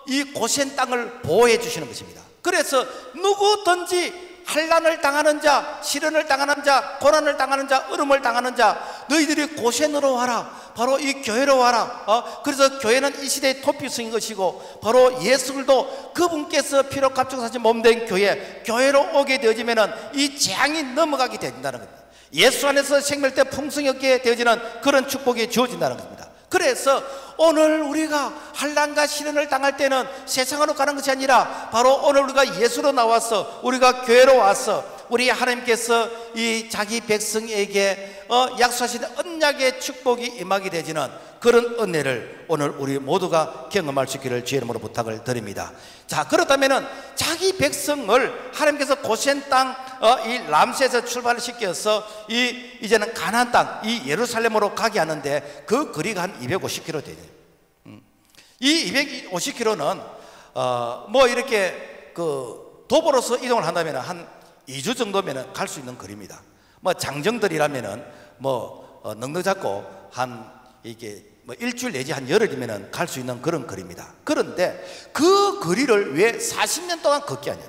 이 고센 땅을 보호해 주시는 것입니다. 그래서 누구든지 환난을 당하는 자, 시련을 당하는 자, 고난을 당하는 자, 어려움을 당하는 자, 너희들이 고센으로 와라. 바로 이 교회로 와라. 그래서 교회는 이 시대의 토피성인 것이고, 바로 예수 그리스도 그분께서 피로 값주고 사신 몸된 교회로 오게 되어지면은 이 재앙이 넘어가게 된다는 겁니다. 예수 안에서 생명때 풍성히 얻게 되어지는 그런 축복이 주어진다는 겁니다. 그래서 오늘 우리가 환난과 시련을 당할 때는 세상으로 가는 것이 아니라 바로 오늘 우리가 예수로 나와서, 우리가 교회로 와서 우리 하나님께서 이 자기 백성에게 약속하신 언약의 축복이 임하게 되지는 그런 은혜를 오늘 우리 모두가 경험할 수 있기를 주의 이름으로 부탁을 드립니다. 자, 그렇다면은 자기 백성을 하나님께서 고센 땅 이 람세에서 출발을 시켜서 이제는 가나안 땅, 이 예루살렘으로 가게 하는데 그 거리가 한 250km 돼요. 이 250km는 뭐 이렇게 그 도보로서 이동을 한다면 한 2주 정도면 갈 수 있는 거리입니다. 뭐 장정들이라면은 뭐 넉넉 잡고 한 이게 뭐 일주일 내지 한 열흘이면 갈 수 있는 그런 거리입니다. 그런데 그 거리를 왜 40년 동안 걷게 하냐?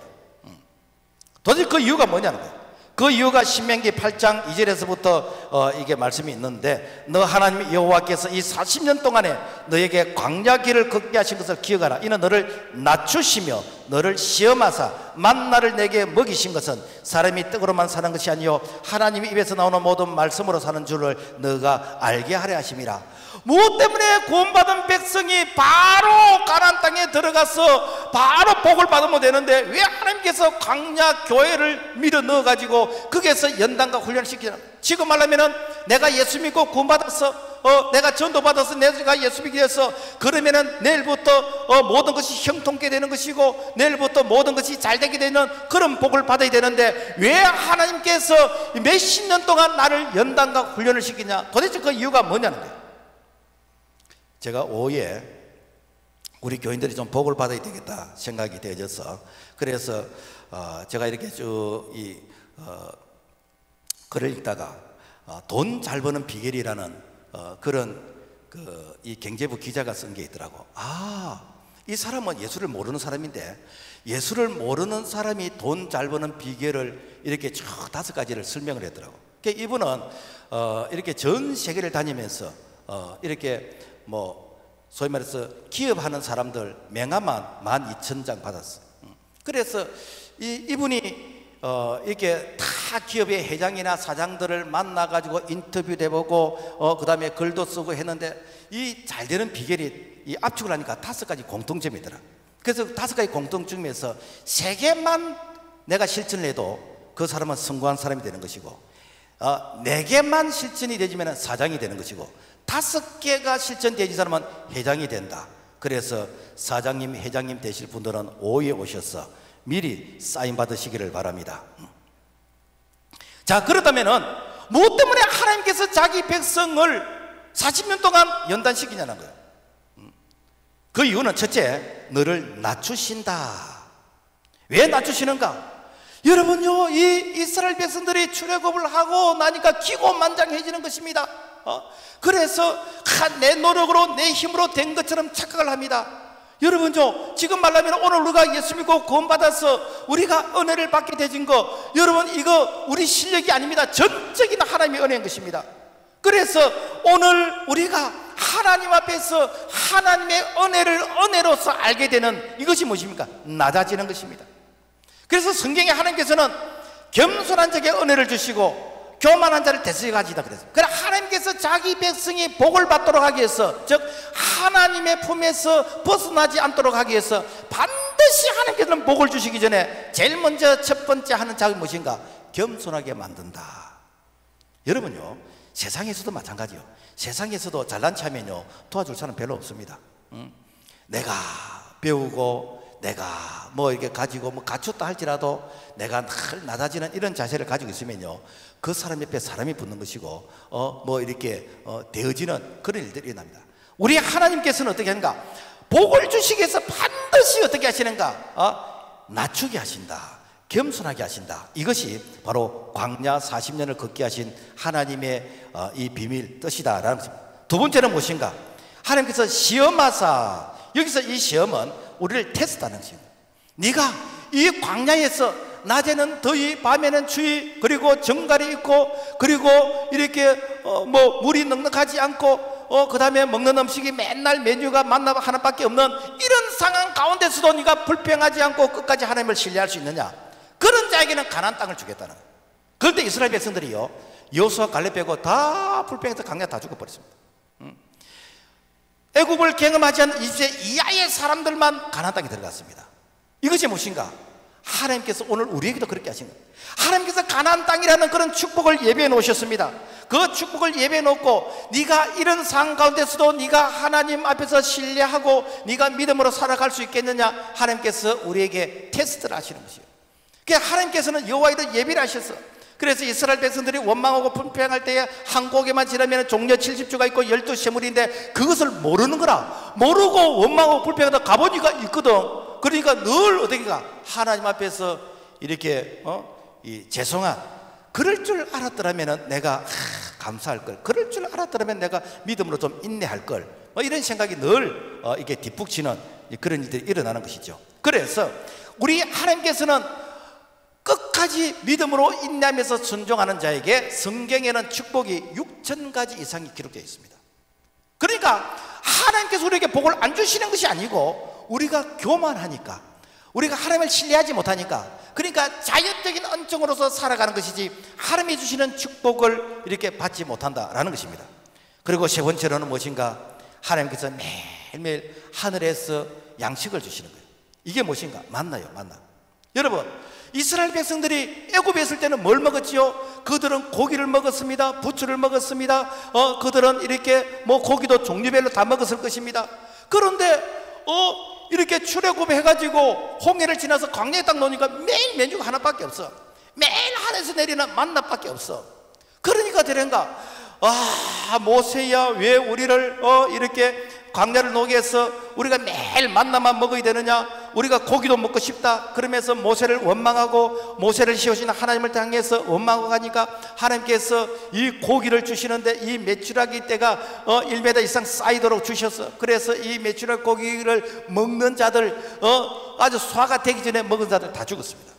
도대체 그 이유가 뭐냐는 거예요. 그 이유가 신명기 8장 2절에서부터 이게 말씀이 있는데, 너 하나님 여호와께서 이 40년 동안에 너에게 광야 길을 걷게 하신 것을 기억하라. 이는 너를 낮추시며 너를 시험하사 만나를 내게 먹이신 것은 사람이 떡으로만 사는 것이 아니요 하나님의 입에서 나오는 모든 말씀으로 사는 줄을 너가 알게 하려 하심이라. 무엇 때문에 구원받은 백성이 바로 가나안 땅에 들어가서 바로 복을 받으면 되는데 왜 하나님께서 광야 교회를 밀어 넣어가지고 거기에서 연단과 훈련을 시키냐? 지금 말하면은 내가 예수 믿고 구원받았어, 내가 전도받아서 내가 예수 믿게 됐어. 그러면은 내일부터 모든 것이 형통케 되는 것이고 내일부터 모든 것이 잘 되게 되는 그런 복을 받아야 되는데 왜 하나님께서 몇십 년 동안 나를 연단과 훈련을 시키냐? 도대체 그 이유가 뭐냐는 거예요. 제가 오후에 우리 교인들이 좀 복을 받아야 되겠다 생각이 되어져서, 그래서 제가 이렇게 쭉 글을 읽다가 돈 잘 버는 비결이라는 그런 이 경제부 기자가 쓴 게 있더라고. 이 사람은 예수를 모르는 사람인데 예수를 모르는 사람이 돈 잘 버는 비결을 이렇게 쭉 5가지를 설명을 했더라고. 그러니까 이분은 이렇게 전 세계를 다니면서 이렇게 소위 말해서 기업하는 사람들 명함만 12,000장 받았어. 그래서 이분이 이렇게 다 기업의 회장이나 사장들을 만나가지고 인터뷰도 해보고 그 다음에 글도 쓰고 했는데 이 잘 되는 비결이 이 압축을 하니까 5가지 공통점이더라. 그래서 5가지 공통점에서 3개만 내가 실천을 해도 그 사람은 성공한 사람이 되는 것이고, 4개만 실천이 되지면 사장이 되는 것이고, 5개가 실천되지 사람은 회장이 된다. 그래서 사장님, 회장님 되실 분들은 오후에 오셔서 미리 사인 받으시기를 바랍니다. 자, 그렇다면은 무엇 때문에 하나님께서 자기 백성을 40년 동안 연단시키냐는 거예요. 그 이유는 첫째, 너를 낮추신다. 왜 낮추시는가? 여러분요, 이 이스라엘 백성들이 출애굽을 하고 나니까 기고만장해지는 것입니다. 그래서 내 노력으로 내 힘으로 된 것처럼 착각을 합니다. 여러분요, 지금 말하면 오늘 우리가 예수 믿고 구원받아서 우리가 은혜를 받게 되진 거, 여러분 이거 우리 실력이 아닙니다. 전적인 하나님의 은혜인 것입니다. 그래서 오늘 우리가 하나님 앞에서 하나님의 은혜를 은혜로서 알게 되는 이것이 무엇입니까? 낮아지는 것입니다. 그래서 성경에 하나님께서는 겸손한 자에게 은혜를 주시고 교만한 자를 대수에 가지다 그랬어요. 그래 하나님께서 자기 백성이 복을 받도록 하기 위해서, 즉 하나님의 품에서 벗어나지 않도록 하기 위해서 반드시 하나님께서는 복을 주시기 전에 제일 먼저 첫 번째 하는 작업이 무엇인가? 겸손하게 만든다. 여러분요, 세상에서도 마찬가지요. 세상에서도 잘난 체하면요 도와줄 사람 별로 없습니다. 내가 배우고 내가 이렇게 가지고 갖췄다 할지라도 내가 늘 낮아지는 이런 자세를 가지고 있으면요 그 사람 옆에 사람이 붙는 것이고 이렇게 되어지는 그런 일들이 일어납니다. 우리 하나님께서는 어떻게 하는가? 복을 주시기 위해서 반드시 어떻게 하시는가? 낮추게 하신다. 겸손하게 하신다. 이것이 바로 광야 40년을 걷게 하신 하나님의 이 비밀 뜻이다라는 것입니다. 두 번째는 무엇인가? 하나님께서 시험하사, 여기서 이 시험은 우리를 테스트하는 것입니다. 네가 이 광야에서 낮에는 더위, 밤에는 추위, 그리고 정갈이 있고, 그리고 이렇게 물이 넉넉하지 않고, 그 다음에 먹는 음식이 맨날 메뉴가 하나밖에 없는 이런 상황 가운데서도 네가 불평하지 않고 끝까지 하나님을 신뢰할 수 있느냐? 그런 자에게는 가나안 땅을 주겠다는 거예요. 그런데 이스라엘 백성들이요 여호수아 갈렙 빼고 다 불평해서 광야 다 죽어버렸습니다. 애굽을 경험하지 않은 20세 이하의 사람들만 가나안 땅에 들어갔습니다. 이것이 무엇인가? 하나님께서 오늘 우리에게도 그렇게 하신 거예요. 하나님께서 가나안 땅이라는 그런 축복을 예배해 놓으셨습니다. 그 축복을 예배해 놓고 네가 이런 상황 가운데서도 네가 하나님 앞에서 신뢰하고 네가 믿음으로 살아갈 수 있겠느냐? 하나님께서 우리에게 테스트를 하시는 것이에요. 그러니까 하나님께서는 여호와 이르 예비를 하셨어. 그래서 이스라엘 백성들이 원망하고 불평할 때에 한 고개만 지나면 종려 70주가 있고 12셰물인데 그것을 모르는 거라. 모르고 원망하고 불평하다 가보니까 있거든. 그러니까 늘 어떻게 가? 하나님 앞에서 이렇게 죄송한, 그럴 줄 알았더라면 내가 감사할 걸, 그럴 줄 알았더라면 내가 믿음으로 좀 인내할 걸, 이런 생각이 늘 이게 뒷북치는 그런 일들이 일어나는 것이죠. 그래서 우리 하나님께서는 끝까지 믿음으로 인내하면서 순종하는 자에게 성경에는 축복이 6,000가지 이상이 기록되어 있습니다. 그러니까 하나님께서 우리에게 복을 안 주시는 것이 아니고 우리가 교만하니까, 우리가 하나님을 신뢰하지 못하니까, 그러니까 자연적인恩정으로서 살아가는 것이지 하나님이 주시는 축복을 이렇게 받지 못한다라는 것입니다. 그리고 세 번째로는 무엇인가? 하나님께서 매일매일 하늘에서 양식을 주시는 거예요. 이게 무엇인가? 만나요, 만나. 여러분, 이스라엘 백성들이 애굽에 있을 때는 뭘 먹었지요? 그들은 고기를 먹었습니다. 부추를 먹었습니다. 그들은 이렇게 뭐 고기도 종류별로 다 먹었을 것입니다. 그런데 이렇게 출애굽 해가지고 홍해를 지나서 광야에 딱 놓으니까 매일 메뉴가 하나밖에 없어. 매일 하늘에서 내리는 만나밖에 없어. 그러니까 되는가? 모세야, 왜 우리를 이렇게 광야를 녹게 해서 우리가 매일 만나만 먹어야 되느냐? 우리가 고기도 먹고 싶다. 그러면서 모세를 원망하고 모세를 씌우신 하나님을 향해서 원망하고 가니까 하나님께서 이 고기를 주시는데 이 메추라기 떼가 1m 이상 쌓이도록 주셨어. 그래서 이 메추라기 고기를 먹는 자들, 아주 소화가 되기 전에 먹은 자들 다 죽었습니다.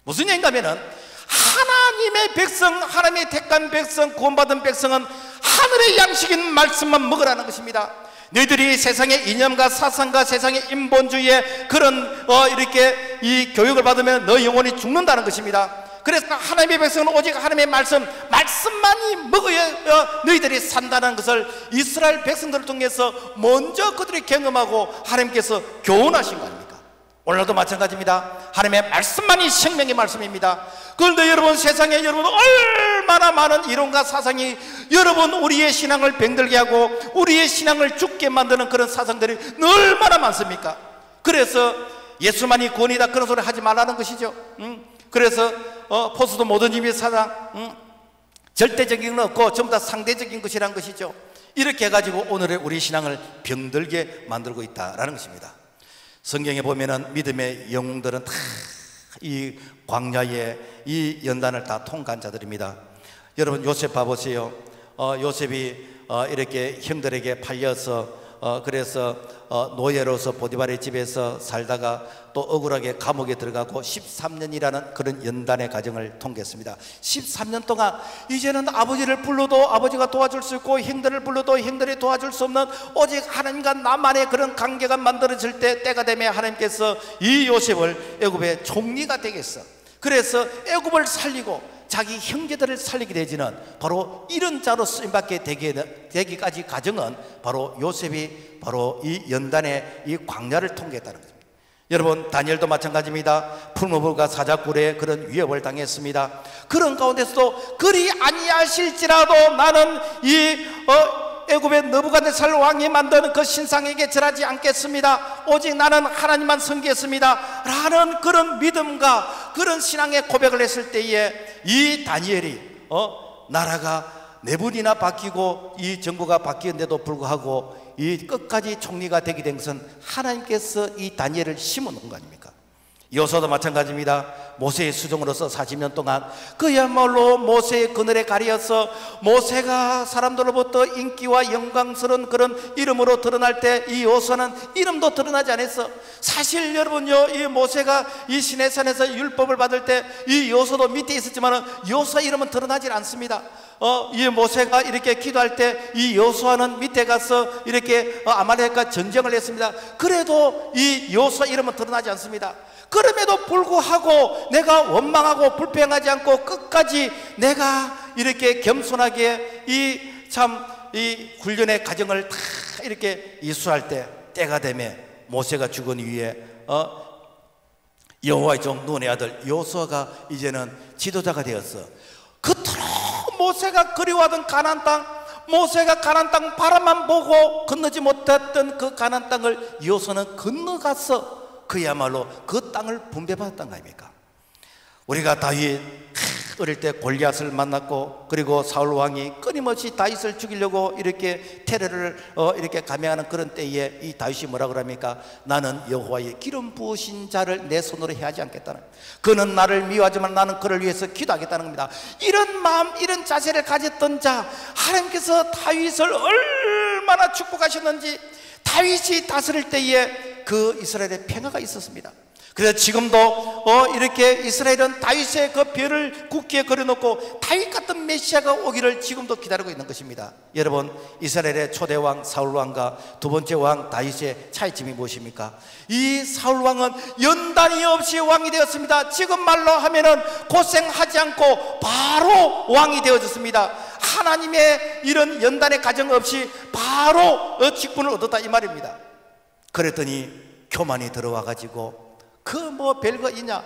무슨 얘기인가 하면은, 하나님의 백성, 하나님의 택한 백성, 구원받은 백성은 하늘의 양식인 말씀만 먹으라는 것입니다. 너희들이 세상의 이념과 사상과 세상의 인본주의의 그런 이렇게 이 교육을 받으면 너 영혼이 죽는다는 것입니다. 그래서 하나님의 백성은 오직 하나님의 말씀만이 먹어야 너희들이 산다는 것을 이스라엘 백성들을 통해서 먼저 그들이 경험하고 하나님께서 교훈하신 거 아닙니까? 오늘도 마찬가지입니다. 하나님의 말씀만이 생명의 말씀입니다. 그런데 여러분, 세상에 여러분 얼마나 많은 이론과 사상이 여러분 우리의 신앙을 병들게 하고 우리의 신앙을 죽게 만드는 그런 사상들이 얼마나 많습니까? 그래서 예수만이 구원이다 그런 소리 하지 말라는 것이죠. 그래서 포스도 모든 힘의 사상, 절대적인 건 없고 전부 다 상대적인 것이라는 것이죠. 이렇게 해가지고 오늘의 우리 신앙을 병들게 만들고 있다라는 것입니다. 성경에 보면은 믿음의 영웅들은 다 이 광야의 이 연단을 다 통과한 자들입니다. 여러분, 요셉 봐보세요. 요셉이 이렇게 형들에게 팔려서 그래서 노예로서 보디발의 집에서 살다가 또 억울하게 감옥에 들어가고 13년이라는 그런 연단의 과정을 통과했습니다. 13년 동안 이제는 아버지를 불러도 아버지가 도와줄 수 있고 형들을 불러도 형들이 도와줄 수 없는 오직 하나님과 나만의 그런 관계가 만들어질 때가 되면 하나님께서 이 요셉을 애굽의 총리가 되게 했어. 그래서 애굽을 살리고 자기 형제들을 살리게 되지는 바로 이런 자로 쓰임받게 되기까지 과정은 바로 요셉이 바로 이 연단의 이 광야를 통과했다는 것입니다. 여러분, 다니엘도 마찬가지입니다. 풀무불과 사자굴에 그런 위협을 당했습니다. 그런 가운데서도 그리 아니하실지라도 나는 이 애굽의 느부갓네살 왕이 만드는 그 신상에게 절하지 않겠습니다. 오직 나는 하나님만 섬기겠습니다 라는 그런 믿음과 그런 신앙의 고백을 했을 때에 이 다니엘이 나라가 네 분이나 바뀌고 이 정부가 바뀌었는데도 불구하고 이 끝까지 총리가 되게 된 것은 하나님께서 이 다니엘을 심어놓은 거 아닙니까? 여호수아도 마찬가지입니다. 모세의 수종으로서 40년 동안 그야말로 모세의 그늘에 가려서 모세가 사람들로부터 인기와 영광스러운 그런 이름으로 드러날 때 이 여호수아는 이름도 드러나지 않았어. 사실 여러분요, 이 모세가 이 시내산에서 율법을 받을 때 이 여호수아도 밑에 있었지만 여호수아 이름은 드러나지 않습니다. 이 모세가 이렇게 기도할 때 이 여호수아는 밑에 가서 이렇게 아말렉과 전쟁을 했습니다. 그래도 이 여호수아 이름은 드러나지 않습니다. 그럼에도 불구하고 내가 원망하고 불평하지 않고 끝까지 내가 이렇게 겸손하게 이 훈련의 과정을 다 이렇게 이수할 때가 되면 모세가 죽은 이후에 여호와의 종 눈의 아들 여호수아가 이제는 지도자가 되었어. 그토록 모세가 그리워하던 가나안 땅, 모세가 가나안 땅 바라만 보고 건너지 못했던 그 가나안 땅을 여호수아는 건너가서 그야말로 그 땅을 분배받았던 거 아닙니까? 우리가 다윗 어릴 때 골리앗을 만났고 그리고 사울 왕이 끊임없이 다윗을 죽이려고 이렇게 테러를 이렇게 감행하는 그런 때에 이 다윗이 뭐라 그럽니까? 나는 여호와의 기름 부으신 자를 내 손으로 해하지 않겠다는, 그는 나를 미워하지만 나는 그를 위해서 기도하겠다는 겁니다. 이런 마음, 이런 자세를 가졌던 자, 하나님께서 다윗을 얼마나 축복하셨는지, 다윗이 다스릴 때에 그 이스라엘에 평화가 있었습니다. 그래서 지금도 이렇게 이스라엘은 다윗의 그 별을 국기에 그려놓고 다윗 같은 메시아가 오기를 지금도 기다리고 있는 것입니다. 여러분, 이스라엘의 초대왕 사울왕과 두 번째 왕 다윗의 차이점이 무엇입니까? 이 사울왕은 연단이 없이 왕이 되었습니다. 지금 말로 하면은 고생하지 않고 바로 왕이 되어졌습니다. 하나님의 이런 연단의 과정 없이 바로 직분을 얻었다 이 말입니다. 그랬더니 교만이 들어와 가지고 그 뭐 별거 있냐?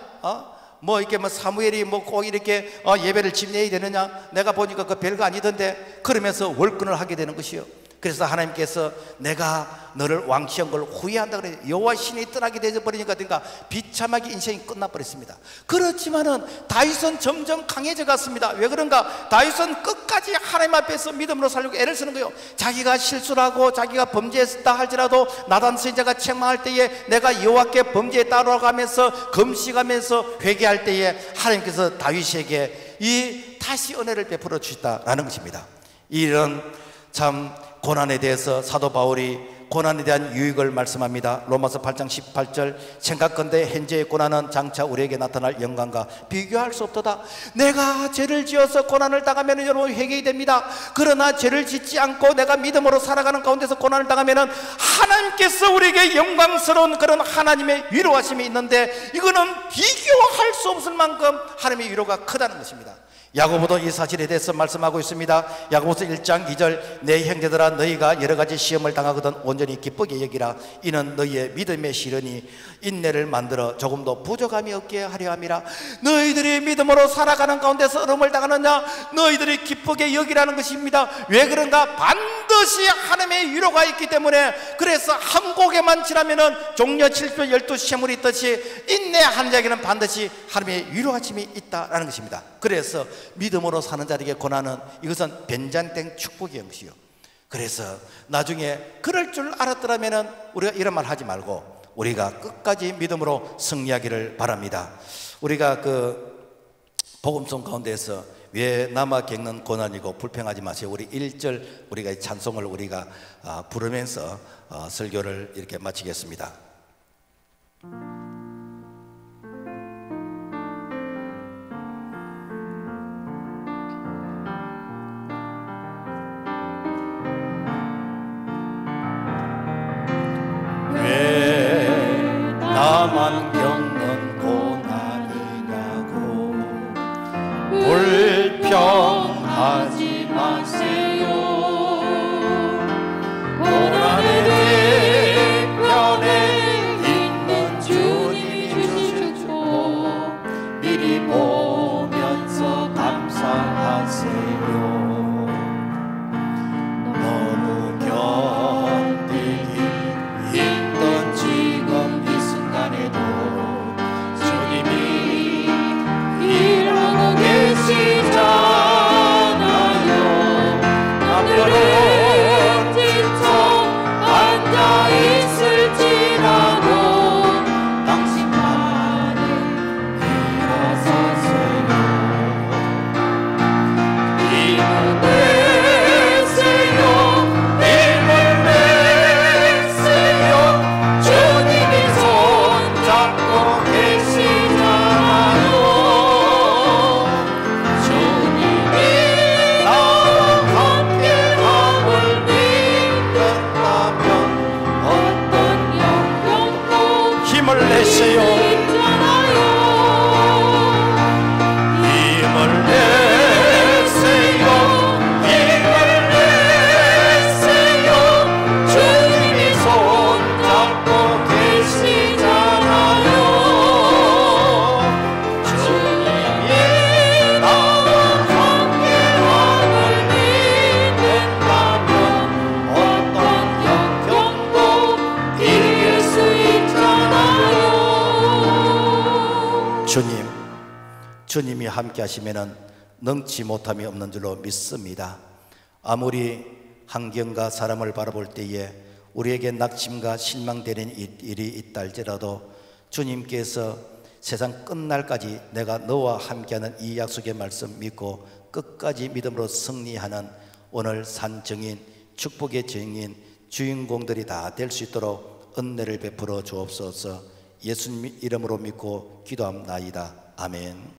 뭐 이렇게 뭐 사무엘이 뭐 꼭 이렇게 예배를 집내야 되느냐, 내가 보니까 그 별거 아니던데, 그러면서 월권을 하게 되는 것이요. 그래서 하나님께서 내가 너를 왕시한 걸 후회한다 그래. 여호와 신이 떠나게 되어버리니까 비참하게 인생이 끝나버렸습니다. 그렇지만은 다윗은 점점 강해져 갔습니다. 왜 그런가? 다윗은 끝까지 하나님 앞에서 믿음으로 살려고 애를 쓰는 거예요. 자기가 실수를 하고 자기가 범죄했다 할지라도 나단 선지자가 책망할 때에 내가 여호와께 범죄에 따라가면서 금식하면서 회개할 때에 하나님께서 다윗에게 이 다시 은혜를 베풀어 주셨다라는 것입니다. 이런 참 고난에 대해서 사도 바울이 고난에 대한 유익을 말씀합니다. 로마서 8장 18절, 생각건대 현재의 고난은 장차 우리에게 나타날 영광과 비교할 수 없도다. 내가 죄를 지어서 고난을 당하면 여러분 회개가 됩니다. 그러나 죄를 짓지 않고 내가 믿음으로 살아가는 가운데서 고난을 당하면 하나님께서 우리에게 영광스러운 그런 하나님의 위로하심이 있는데, 이거는 비교할 수 없을 만큼 하나님의 위로가 크다는 것입니다. 야고보도 이 사실에 대해서 말씀하고 있습니다. 야고보서 1장 2절, 내 형제들아 너희가 여러가지 시험을 당하거든 온전히 기쁘게 여기라. 이는 너희의 믿음의 시련이 인내를 만들어 조금도 부족함이 없게 하려 함이라. 너희들이 믿음으로 살아가는 가운데서 어려움을 당하느냐, 너희들이 기쁘게 여기라는 것입니다. 왜 그런가? 반드시 하나님의 위로가 있기 때문에. 그래서 한 고개만 지나면은 종려 7표 12시험을 있듯이 인내하는 자에게는 반드시 하나님의 위로하심이 있다라는 것입니다. 그래서 믿음으로 사는 자에게 고난은 이것은 변잔땡 축복의 것이요. 그래서 나중에 그럴 줄 알았더라면 우리가 이런 말 하지 말고 우리가 끝까지 믿음으로 승리하기를 바랍니다. 우리가 그 복음송 가운데서 왜 남아 겪는 고난이고 불평하지 마세요. 우리 1절 우리가 찬송을 우리가 부르면서 설교를 이렇게 마치겠습니다. 나만 겪는 고난이냐고 불평하지 마세요. 고난의 뒤편에 있는 주님이 주신 축복 미리 보면서 감사하세요. 너무 견디기 힘든 지금 이 순간에도 주님이 일하고 계시잖아요. 남들은 지쳐 앉아있을지라도 당신만은 일어서세요. 힘을 내세요. 힘을 내세요. 주님이 손잡고 계시잖아요. 주님이 나와 함께함을 믿는다면 어떤 영경도 힘을 내세요. 힘을 내세요. 힘을 내세요. 주님이 손잡고 계시잖아요. 주님이 나와 함께함을 믿는다면 어떤 역경도 이길 수 있잖아요. 주님이 함께 하시면은 능치 못함이 없는 줄로 믿습니다. 아무리 환경과 사람을 바라볼 때에 우리에게 낙심과 실망되는 일이 있다 할지라도 주님께서 세상 끝날까지 내가 너와 함께하는 이 약속의 말씀 믿고 끝까지 믿음으로 승리하는 오늘 산 증인, 축복의 증인, 주인공들이 다 될 수 있도록 은혜를 베풀어 주옵소서. 예수님 이름으로 믿고 기도합나이다. 아멘.